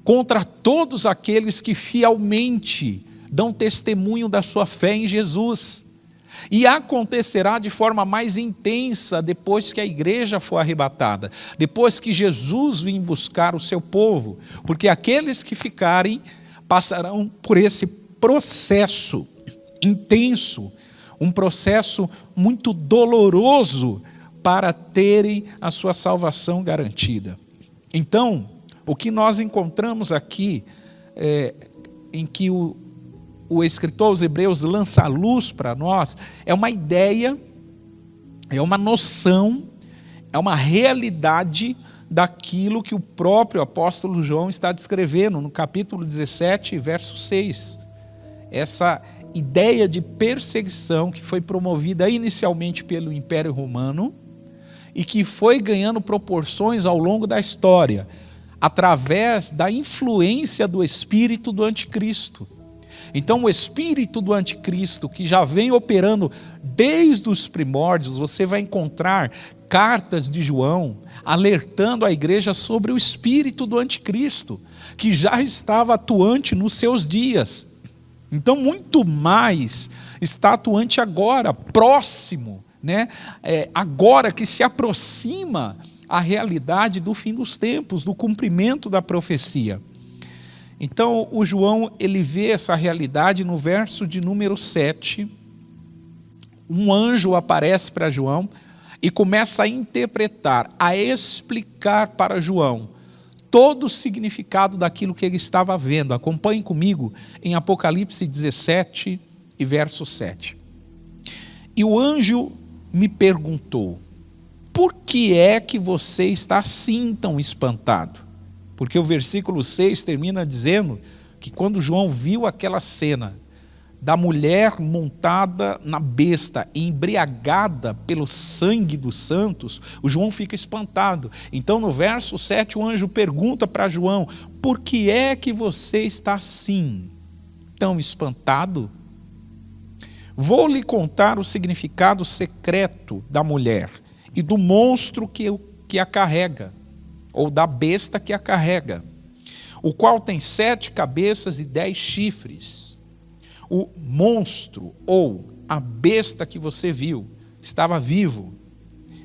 contra todos aqueles que fielmente dão testemunho da sua fé em Jesus. E acontecerá de forma mais intensa depois que a igreja for arrebatada, depois que Jesus vir buscar o seu povo, porque aqueles que ficarem passarão por esse processo intenso, um processo muito doloroso para terem a sua salvação garantida. Então, o que nós encontramos aqui, em que o escritor aos Hebreus lança a luz para nós, é uma ideia, é uma noção, é uma realidade daquilo que o próprio apóstolo João está descrevendo no capítulo 17, verso 6. Essa ideia de perseguição que foi promovida inicialmente pelo Império Romano e que foi ganhando proporções ao longo da história, através da influência do espírito do anticristo. Então, o espírito do anticristo, que já vem operando desde os primórdios, você vai encontrar cartas de João alertando a igreja sobre o espírito do anticristo, que já estava atuante nos seus dias. Então, muito mais está atuante agora, próximo, né? Agora que se aproxima a realidade do fim dos tempos, do cumprimento da profecia. Então, o João, ele vê essa realidade no verso de número 7. Um anjo aparece para João e começa a interpretar, a explicar para João todo o significado daquilo que ele estava vendo. Acompanhem comigo em Apocalipse 17 e verso 7. E o anjo me perguntou: por que é que você está assim tão espantado? Porque o versículo 6 termina dizendo que quando João viu aquela cena da mulher montada na besta, embriagada pelo sangue dos santos, o João fica espantado. Então no verso 7 o anjo pergunta para João: por que é que você está assim, tão espantado? Vou lhe contar o significado secreto da mulher e do monstro que a carrega, ou da besta que a carrega, o qual tem 7 cabeças e 10 chifres. O monstro, ou a besta que você viu, estava vivo,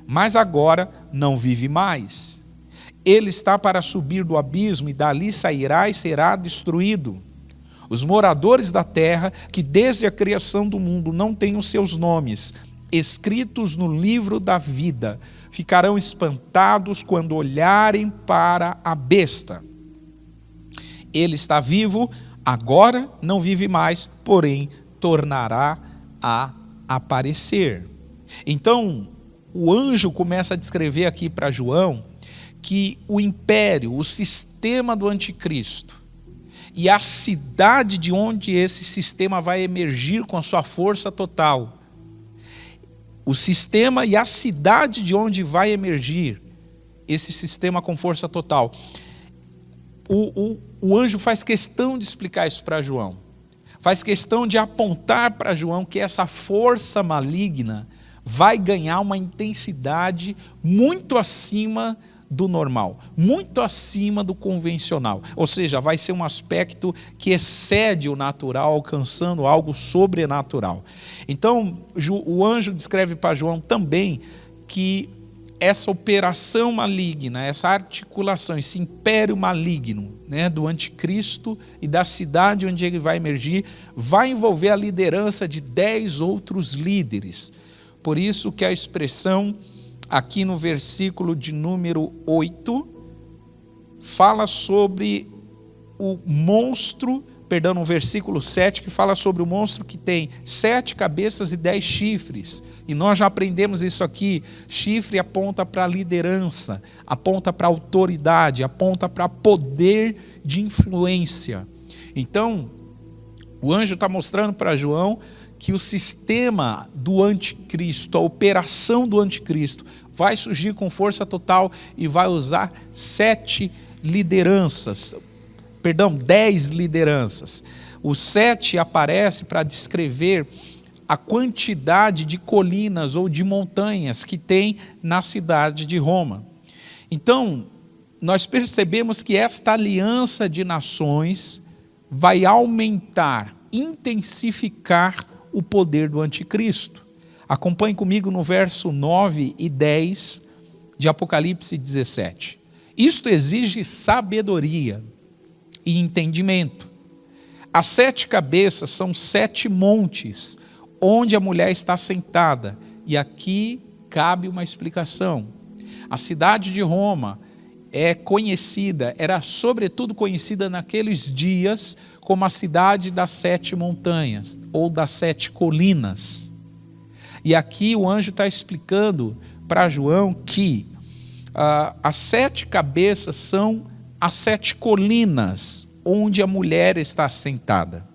mas agora não vive mais. Ele está para subir do abismo, e dali sairá e será destruído. Os moradores da terra, que desde a criação do mundo não têm os seus nomes escritos no livro da vida, ficarão espantados quando olharem para a besta. Ele está vivo, agora não vive mais, porém tornará a aparecer. Então, o anjo começa a descrever aqui para João que o império, o sistema do anticristo e a cidade de onde esse sistema vai emergir com a sua força total, o sistema e a cidade de onde vai emergir esse sistema com força total, o anjo faz questão de explicar isso para João, faz questão de apontar para João que essa força maligna vai ganhar uma intensidade muito acima do normal, muito acima do convencional, ou seja, vai ser um aspecto que excede o natural, alcançando algo sobrenatural. Então, o anjo descreve para João também que essa operação maligna, essa articulação, esse império maligno, né, do anticristo e da cidade onde ele vai emergir, vai envolver a liderança de 10 outros líderes. Por isso que a expressão aqui no versículo de número 8, fala sobre o monstro, no versículo 7, que fala sobre o monstro que tem 7 cabeças e 10 chifres. E nós já aprendemos isso aqui. Chifre aponta para a liderança, aponta para a autoridade, aponta para poder de influência. Então, o anjo está mostrando para João que o sistema do anticristo, a operação do anticristo, vai surgir com força total e vai usar 7 lideranças. 10 lideranças. O 7 aparece para descrever a quantidade de colinas ou de montanhas que tem na cidade de Roma. Então, nós percebemos que esta aliança de nações vai aumentar, intensificar o poder do anticristo. Acompanhe comigo no verso 9 e 10 de Apocalipse 17. Isto exige sabedoria e entendimento. As 7 cabeças são 7 montes, onde a mulher está sentada. E aqui cabe uma explicação. A cidade de Roma era sobretudo conhecida naqueles dias como a cidade das 7 montanhas, ou das 7 colinas. E aqui o anjo está explicando para João que as 7 cabeças são as 7 colinas, onde a mulher está sentada.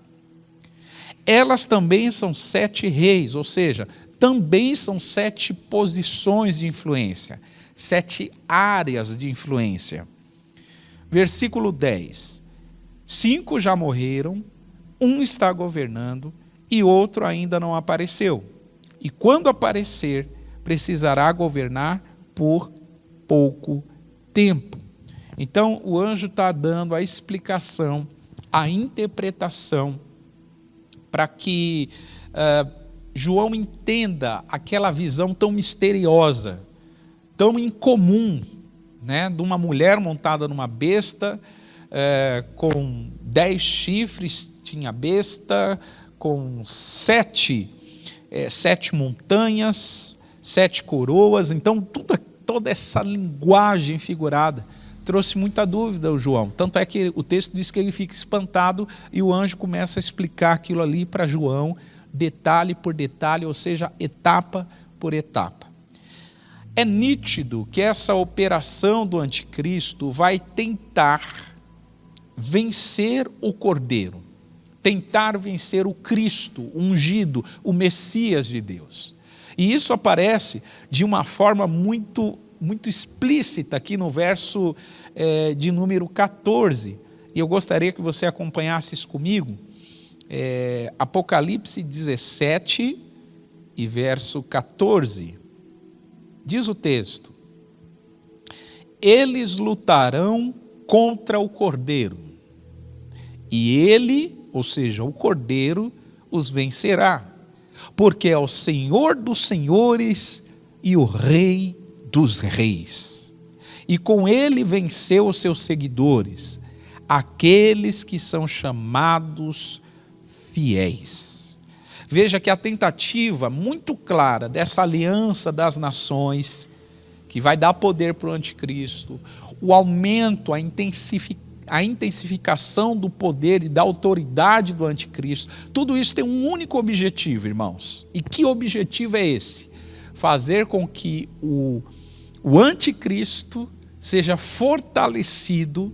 Elas também são 7 reis, ou seja, também são 7 posições de influência, 7 áreas de influência. Versículo 10. 5 já morreram, 1 está governando e outro ainda não apareceu. E quando aparecer, precisará governar por pouco tempo. Então, o anjo está dando a explicação, a interpretação, para que João entenda aquela visão tão misteriosa, tão incomum, né, de uma mulher montada numa besta, com 10 chifres, tinha besta, com 7 montanhas, 7 coroas. Então, toda essa linguagem figurada trouxe muita dúvida ao João. Tanto é que o texto diz que ele fica espantado e o anjo começa a explicar aquilo ali para João, detalhe por detalhe, ou seja, etapa por etapa. É nítido que essa operação do anticristo vai tentar vencer o Cordeiro, tentar vencer o Cristo, o ungido, o Messias de Deus. E isso aparece de uma forma muito explícita aqui no verso de número 14. E eu gostaria que você acompanhasse isso comigo. Apocalipse 17 e verso 14. Diz o texto: eles lutarão contra o Cordeiro, e ele, ou seja, o Cordeiro, os vencerá, porque é o Senhor dos senhores e o Rei dos reis. E com ele venceu os seus seguidores, aqueles que são chamados fiéis. Veja que a tentativa muito clara dessa aliança das nações, que vai dar poder para o anticristo, o aumento, a intensificação do poder e da autoridade do anticristo, tudo isso tem um único objetivo, irmãos. E que objetivo é esse? Fazer com que o anticristo seja fortalecido,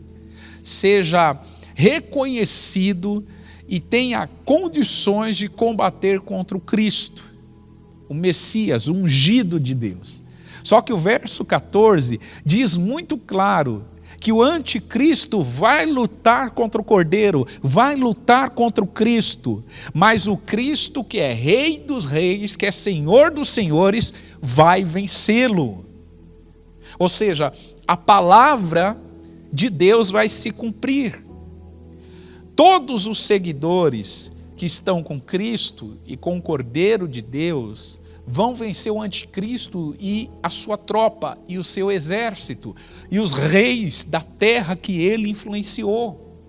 seja reconhecido e tenha condições de combater contra o Cristo, o Messias, o ungido de Deus. Só que o verso 14 diz muito claro que o anticristo vai lutar contra o Cordeiro, vai lutar contra o Cristo, mas o Cristo, que é Rei dos reis, que é Senhor dos senhores, vai vencê-lo. Ou seja, a palavra de Deus vai se cumprir. Todos os seguidores que estão com Cristo e com o Cordeiro de Deus vão vencer o anticristo e a sua tropa e o seu exército e os reis da terra que ele influenciou.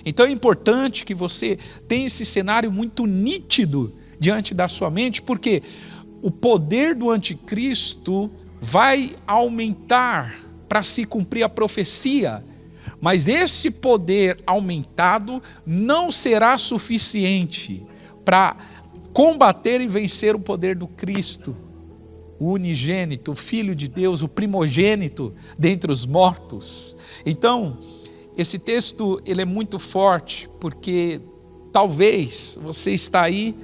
Então é importante que você tenha esse cenário muito nítido diante da sua mente, porque o poder do anticristo vai aumentar para se cumprir a profecia. Mas esse poder aumentado não será suficiente para combater e vencer o poder do Cristo, o unigênito, o Filho de Deus, o primogênito dentre os mortos. Então, esse texto ele é muito forte, porque talvez você está aí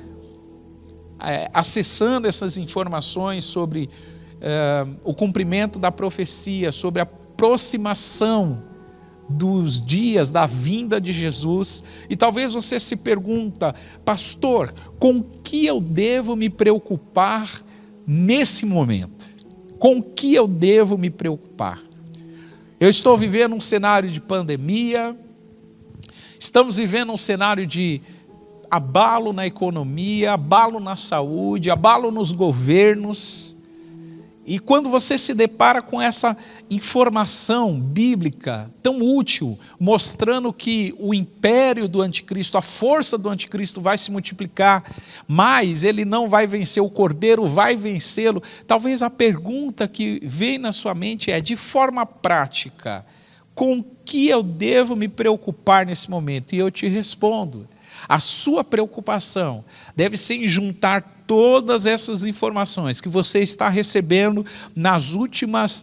acessando essas informações sobre o cumprimento da profecia, sobre a aproximação dos dias da vinda de Jesus, e talvez você se pergunta: pastor, com que eu devo me preocupar nesse momento? Com que eu devo me preocupar? Eu estou vivendo um cenário de pandemia, estamos vivendo um cenário de abalo na economia, abalo na saúde, abalo nos governos. E quando você se depara com essa informação bíblica tão útil, mostrando que o império do anticristo, a força do anticristo vai se multiplicar, mas ele não vai vencer, o cordeiro vai vencê-lo, talvez a pergunta que vem na sua mente é: de forma prática, com que eu devo me preocupar nesse momento? E eu te respondo: a sua preocupação deve ser em juntar todas essas informações que você está recebendo nas últimas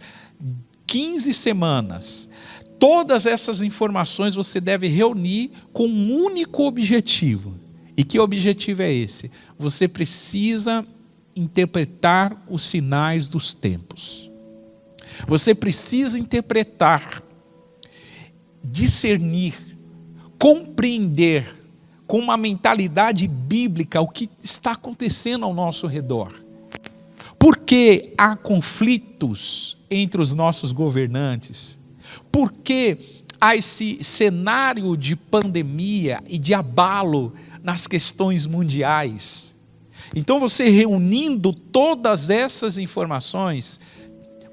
15 semanas. Todas essas informações você deve reunir com um único objetivo. E que objetivo é esse? Você precisa interpretar os sinais dos tempos. Você precisa interpretar, discernir, compreender com uma mentalidade bíblica o que está acontecendo ao nosso redor. Por que há conflitos entre os nossos governantes? Por que há esse cenário de pandemia e de abalo nas questões mundiais? Então, você reunindo todas essas informações,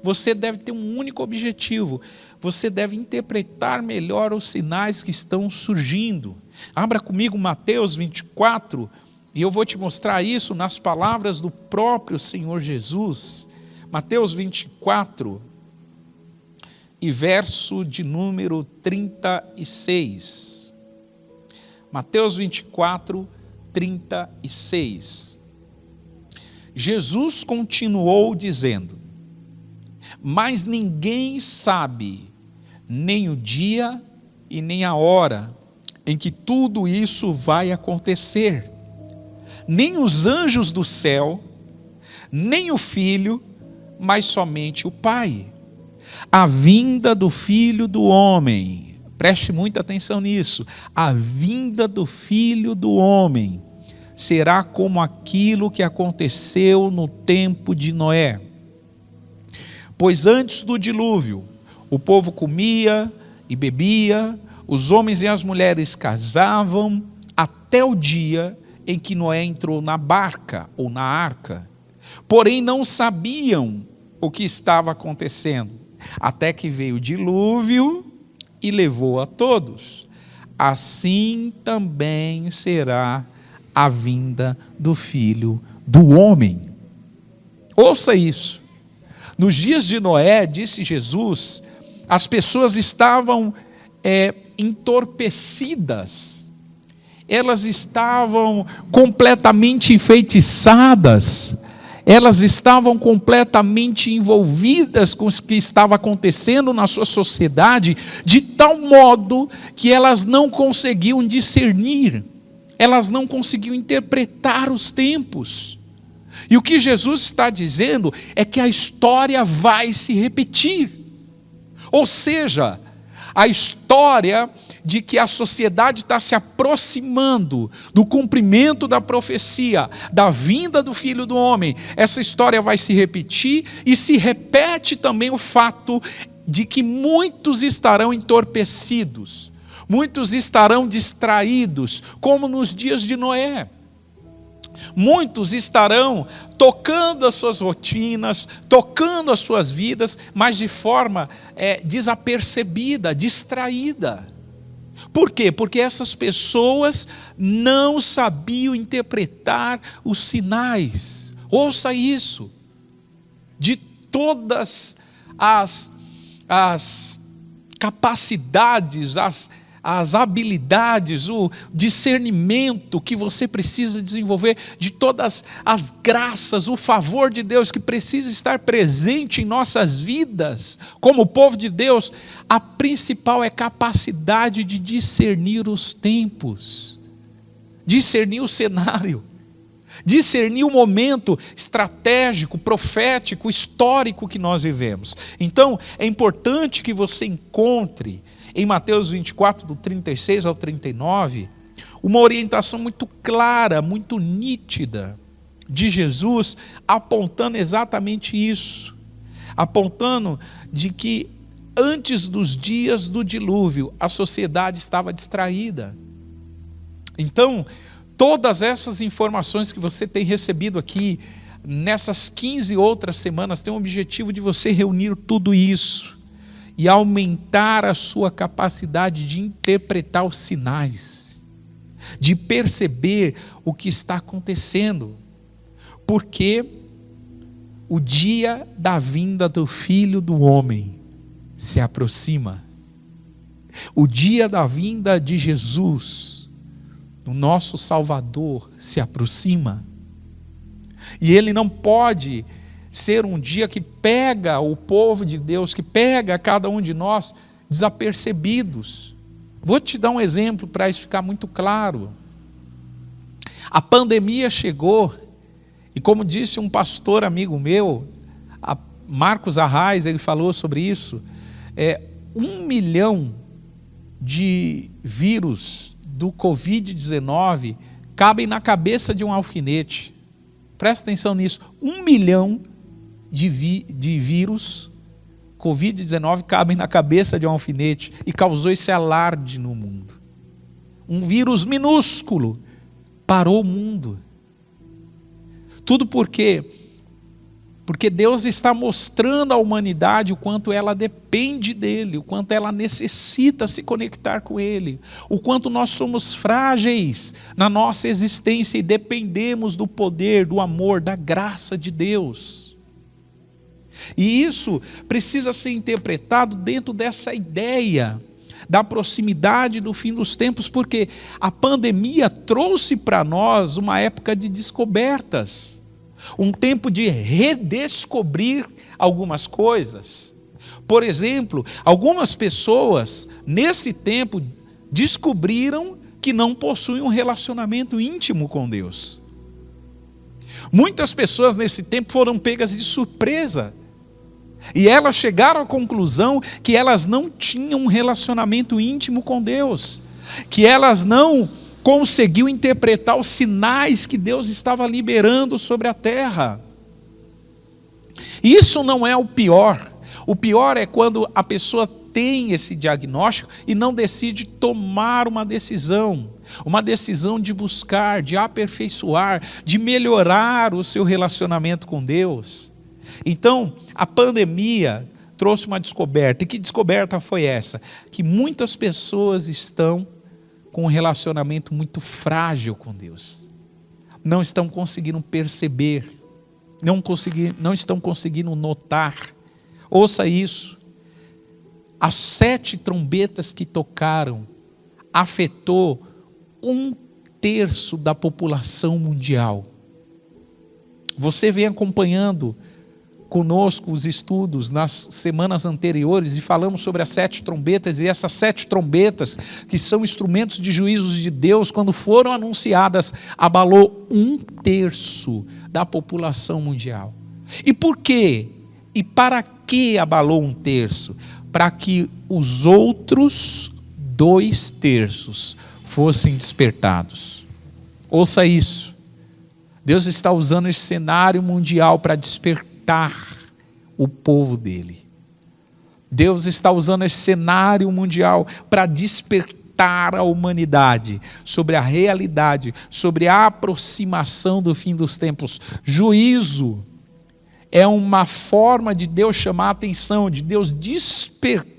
você deve ter um único objetivo: você deve interpretar melhor os sinais que estão surgindo. Abra comigo Mateus 24, e eu vou te mostrar isso nas palavras do próprio Senhor Jesus. Mateus 24, e verso de número 36. Mateus 24, 36. Jesus continuou dizendo: mas ninguém sabe nem o dia e nem a hora em que tudo isso vai acontecer, nem os anjos do céu, nem o Filho, mas somente o Pai. A vinda do Filho do Homem, preste muita atenção nisso, a vinda do Filho do Homem será como aquilo que aconteceu no tempo de Noé. Pois antes do dilúvio, o povo comia e bebia, os homens e as mulheres casavam, até o dia em que Noé entrou na barca ou na arca. Porém não sabiam o que estava acontecendo, até que veio o dilúvio e levou a todos. Assim também será a vinda do Filho do Homem. Ouça isso. Nos dias de Noé, disse Jesus, as pessoas estavam entorpecidas, elas estavam completamente enfeitiçadas, elas estavam completamente envolvidas com o que estava acontecendo na sua sociedade, de tal modo que elas não conseguiam discernir, elas não conseguiam interpretar os tempos. E o que Jesus está dizendo é que a história vai se repetir. Ou seja, a história de que a sociedade está se aproximando do cumprimento da profecia, da vinda do Filho do Homem, essa história vai se repetir, e se repete também o fato de que muitos estarão entorpecidos, muitos estarão distraídos, como nos dias de Noé. Muitos estarão tocando as suas rotinas, tocando as suas vidas, mas de forma desapercebida, distraída. Por quê? Porque essas pessoas não sabiam interpretar os sinais. Ouça isso. De todas as capacidades, as habilidades, o discernimento que você precisa desenvolver, de todas as graças, o favor de Deus que precisa estar presente em nossas vidas, como povo de Deus, a principal é capacidade de discernir os tempos, discernir o cenário, discernir o momento estratégico, profético, histórico que nós vivemos. Então, é importante que você encontre em Mateus 24, do 36 ao 39, uma orientação muito clara, muito nítida de Jesus, apontando exatamente isso, apontando de que antes dos dias do dilúvio, a sociedade estava distraída. Então, todas essas informações que você tem recebido aqui, nessas 15 outras semanas, tem o objetivo de você reunir tudo isso e aumentar a sua capacidade de interpretar os sinais, de perceber o que está acontecendo, porque o dia da vinda do Filho do Homem se aproxima. O dia da vinda de Jesus, o nosso Salvador, se aproxima. E ele não pode ser um dia que pega o povo de Deus, que pega cada um de nós desapercebidos. Vou te dar um exemplo para isso ficar muito claro. A pandemia chegou, e como disse um pastor amigo meu, Marcos Arraes, ele falou sobre isso, 1 milhão de vírus do Covid-19 cabem na cabeça de um alfinete. Presta atenção nisso, 1 milhão de vírus Covid-19 cabem na cabeça de um alfinete, e causou esse alarde no mundo. Um vírus minúsculo parou o mundo. Tudo por quê? Porque Deus está mostrando à humanidade o quanto ela depende dele, o quanto ela necessita se conectar com ele, o quanto nós somos frágeis na nossa existência e dependemos do poder, do amor, da graça de Deus. E isso precisa ser interpretado dentro dessa ideia da proximidade do fim dos tempos, porque a pandemia trouxe para nós uma época de descobertas, um tempo de redescobrir algumas coisas. Por exemplo, algumas pessoas nesse tempo descobriram que não possuem um relacionamento íntimo com Deus. Muitas pessoas nesse tempo foram pegas de surpresa, e elas chegaram à conclusão que elas não tinham um relacionamento íntimo com Deus, que elas não conseguiu interpretar os sinais que Deus estava liberando sobre a terra. Isso não é o pior. O pior é quando a pessoa tem esse diagnóstico e não decide tomar uma decisão de buscar, de aperfeiçoar, de melhorar o seu relacionamento com Deus. Então, a pandemia trouxe uma descoberta. E que descoberta foi essa? Que muitas pessoas estão com um relacionamento muito frágil com Deus. Não estão conseguindo perceber, não estão conseguindo notar. Ouça isso. As 7 trombetas que tocaram afetou 1/3 da população mundial. Você vem acompanhando conosco os estudos nas semanas anteriores e falamos sobre as 7 trombetas, e essas 7 trombetas, que são instrumentos de juízos de Deus, quando foram anunciadas, abalou 1/3 da população mundial. E por quê? E para que abalou 1/3? Para que os outros 2/3 fossem despertados. Ouça isso. Deus está usando esse cenário mundial para despertar o povo dele. Deus está usando esse cenário mundial para despertar a humanidade sobre a realidade, sobre a aproximação do fim dos tempos. Juízo é uma forma de Deus chamar a atenção, de Deus despertar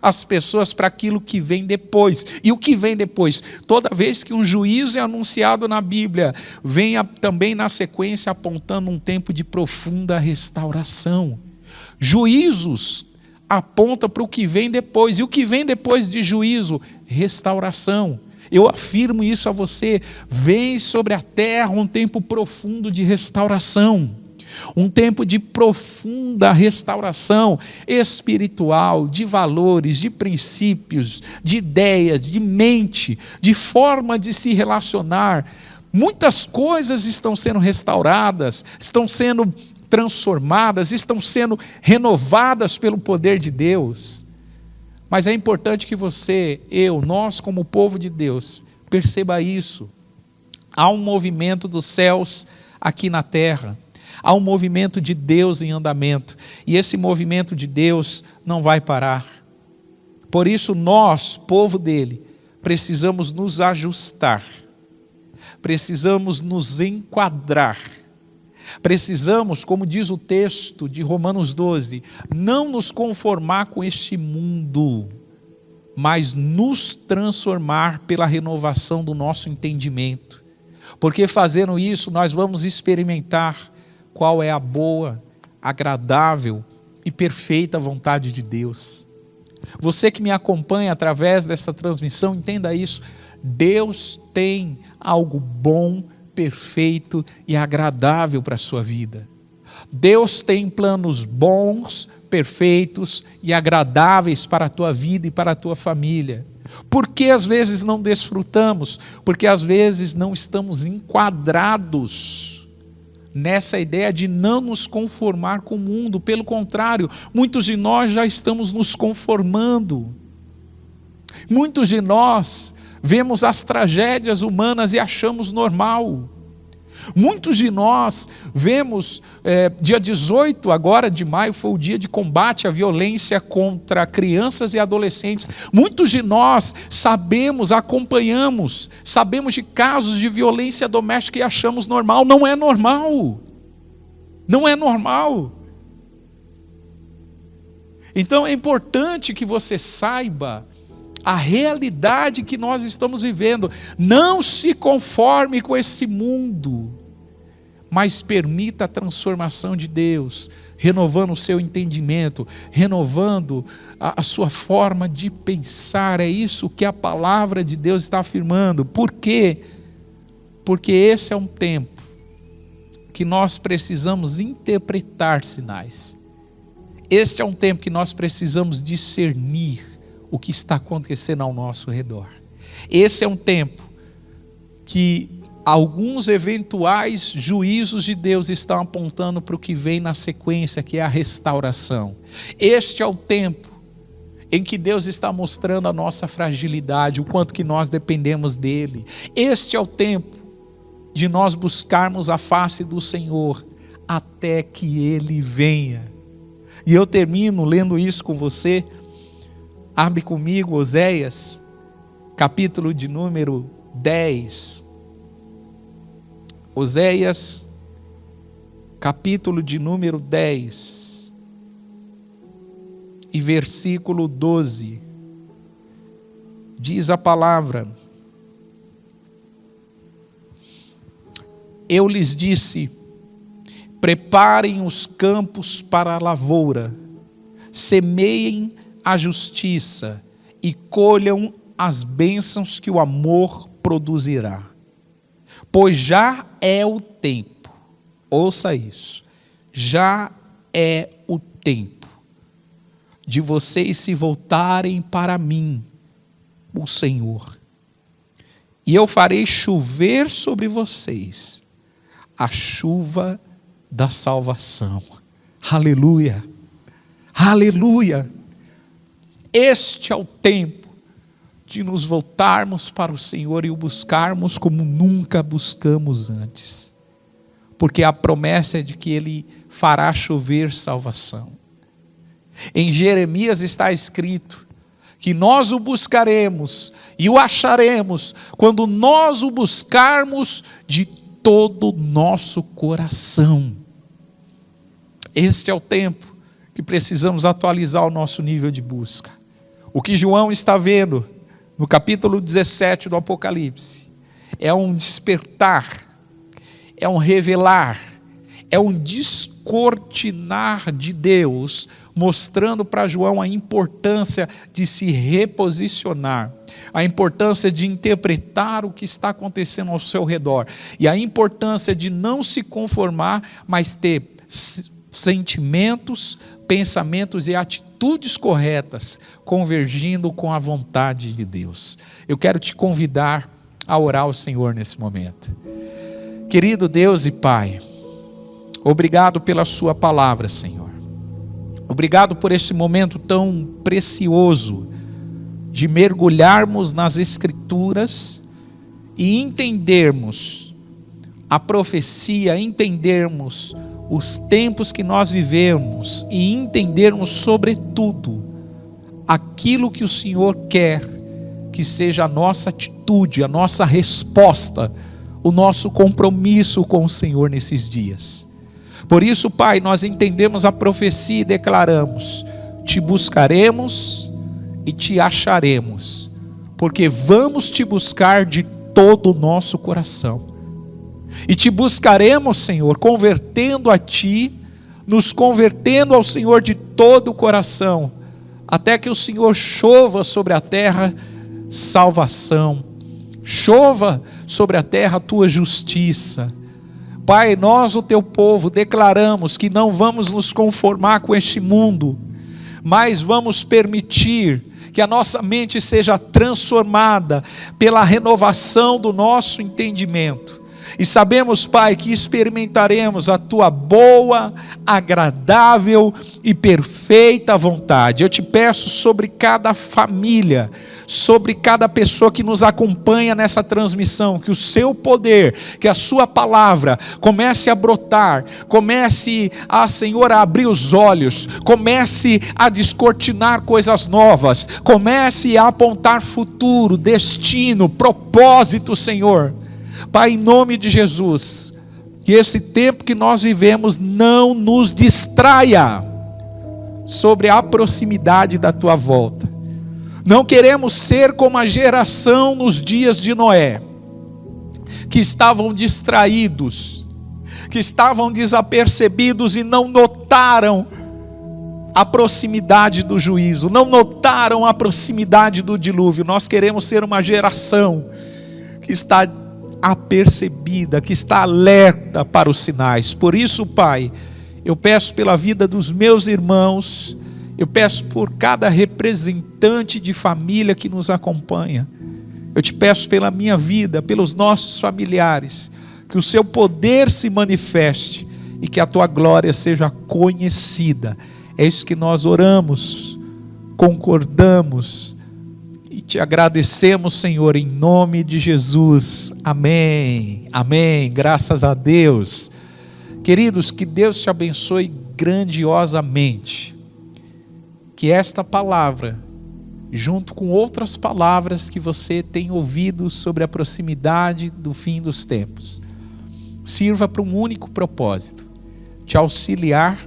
as pessoas para aquilo que vem depois. E o que vem depois? Toda vez que um juízo é anunciado na Bíblia, vem também na sequência apontando um tempo de profunda restauração. Juízos apontam para o que vem depois. E o que vem depois de juízo? Restauração. Eu afirmo isso a você. Vem sobre a terra um tempo profundo de restauração. Um tempo de profunda restauração espiritual, de valores, de princípios, de ideias, de mente, de forma de se relacionar. Muitas coisas estão sendo restauradas, estão sendo transformadas, estão sendo renovadas pelo poder de Deus. Mas é importante que você, nós como povo de Deus, perceba isso. Há um movimento dos céus aqui na terra. Há um movimento de Deus em andamento. E esse movimento de Deus não vai parar. Por isso nós, povo dele, precisamos nos ajustar. Precisamos nos enquadrar. Precisamos, como diz o texto de Romanos 12, não nos conformar com este mundo, mas nos transformar pela renovação do nosso entendimento. Porque fazendo isso, nós vamos experimentar qual é a boa, agradável e perfeita vontade de Deus. Você que me acompanha através dessa transmissão, entenda isso. Deus tem algo bom, perfeito e agradável para a sua vida. Deus tem planos bons, perfeitos e agradáveis para a tua vida e para a tua família. Por que às vezes não desfrutamos? Porque às vezes não estamos enquadrados nessa ideia de não nos conformar com o mundo. Pelo contrário, muitos de nós já estamos nos conformando. Muitos de nós vemos as tragédias humanas e achamos normal. Muitos de nós vemos, dia 18 agora de maio foi o dia de combate à violência contra crianças e adolescentes. Muitos de nós sabemos, acompanhamos, sabemos de casos de violência doméstica e achamos normal. Não é normal. Não é normal. Então é importante que você saiba a realidade que nós estamos vivendo. Não se conforme com esse mundo, mas permita a transformação de Deus, renovando o seu entendimento, renovando a sua forma de pensar. É isso que a palavra de Deus está afirmando. Por quê? Porque esse é um tempo que nós precisamos interpretar sinais. Este é um tempo que nós precisamos discernir o que está acontecendo ao nosso redor. Esse é um tempo que alguns eventuais juízos de Deus estão apontando para o que vem na sequência, que é a restauração. Este é o tempo em que Deus está mostrando a nossa fragilidade, o quanto que nós dependemos dele. Este é o tempo de nós buscarmos a face do Senhor até que ele venha. E eu termino lendo isso com você. Abre comigo Oséias, capítulo de número 10. Oséias, capítulo de número 10. E versículo 12. Diz a palavra: Eu lhes disse, preparem os campos para a lavoura, semeiem a justiça e colham as bênçãos que o amor produzirá. Pois já é o tempo, ouça isso, já é o tempo de vocês se voltarem para mim, o Senhor, e eu farei chover sobre vocês a chuva da salvação. Aleluia, aleluia. Este é o tempo de nos voltarmos para o Senhor e o buscarmos como nunca buscamos antes. Porque a promessa é de que Ele fará chover salvação. Em Jeremias está escrito que nós o buscaremos e o acharemos quando nós o buscarmos de todo o nosso coração. Este é o tempo que precisamos atualizar o nosso nível de busca. O que João está vendo no capítulo 17 do Apocalipse é um despertar, é um revelar, é um descortinar de Deus, mostrando para João a importância de se reposicionar, a importância de interpretar o que está acontecendo ao seu redor, e a importância de não se conformar, mas ter sentimentos, pensamentos e atitudes corretas, convergindo com a vontade de Deus. Eu quero te convidar a orar ao Senhor nesse momento. Querido Deus e Pai, obrigado pela sua palavra, Senhor. Obrigado por esse momento tão precioso de mergulharmos nas Escrituras e entendermos a profecia, entendermos os tempos que nós vivemos e entendermos, sobretudo, aquilo que o Senhor quer que seja a nossa atitude, a nossa resposta, o nosso compromisso com o Senhor nesses dias. Por isso, Pai, nós entendemos a profecia e declaramos: te buscaremos e te acharemos, porque vamos te buscar de todo o nosso coração. E te buscaremos, Senhor, convertendo a Ti, nos convertendo ao Senhor de todo o coração, até que o Senhor chova sobre a terra salvação, chova sobre a terra a Tua justiça. Pai, nós, o Teu povo, declaramos que não vamos nos conformar com este mundo, mas vamos permitir que a nossa mente seja transformada pela renovação do nosso entendimento. E sabemos, Pai, que experimentaremos a Tua boa, agradável e perfeita vontade. Eu te peço sobre cada família, sobre cada pessoa que nos acompanha nessa transmissão, que o Seu poder, que a Sua palavra comece a brotar, comece a, Senhor, a abrir os olhos, comece a descortinar coisas novas, comece a apontar futuro, destino, propósito, Senhor. Pai, em nome de Jesus, que esse tempo que nós vivemos não nos distraia sobre a proximidade da Tua volta. Não queremos ser como a geração nos dias de Noé, que estavam distraídos, que estavam desapercebidos e não notaram a proximidade do juízo, não notaram a proximidade do dilúvio. Nós queremos ser uma geração que está apercebida, que está alerta para os sinais. Por isso, Pai, eu peço pela vida dos meus irmãos, eu peço por cada representante de família que nos acompanha, eu te peço pela minha vida, pelos nossos familiares, que o Seu poder se manifeste e que a Tua glória seja conhecida. É isso que nós oramos, concordamos e te agradecemos, Senhor, em nome de Jesus. Amém, amém, graças a Deus. Queridos, que Deus te abençoe grandiosamente, que esta palavra, junto com outras palavras que você tem ouvido sobre a proximidade do fim dos tempos, sirva para um único propósito: te auxiliar,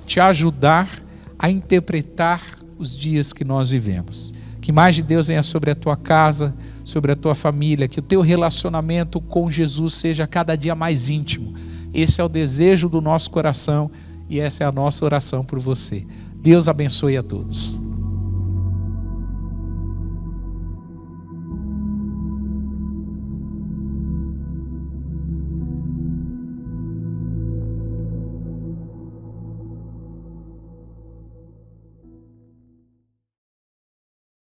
te ajudar a interpretar os dias que nós vivemos. Que mais de Deus venha sobre a tua casa, sobre a tua família, que o teu relacionamento com Jesus seja cada dia mais íntimo. Esse é o desejo do nosso coração e essa é a nossa oração por você. Deus abençoe a todos.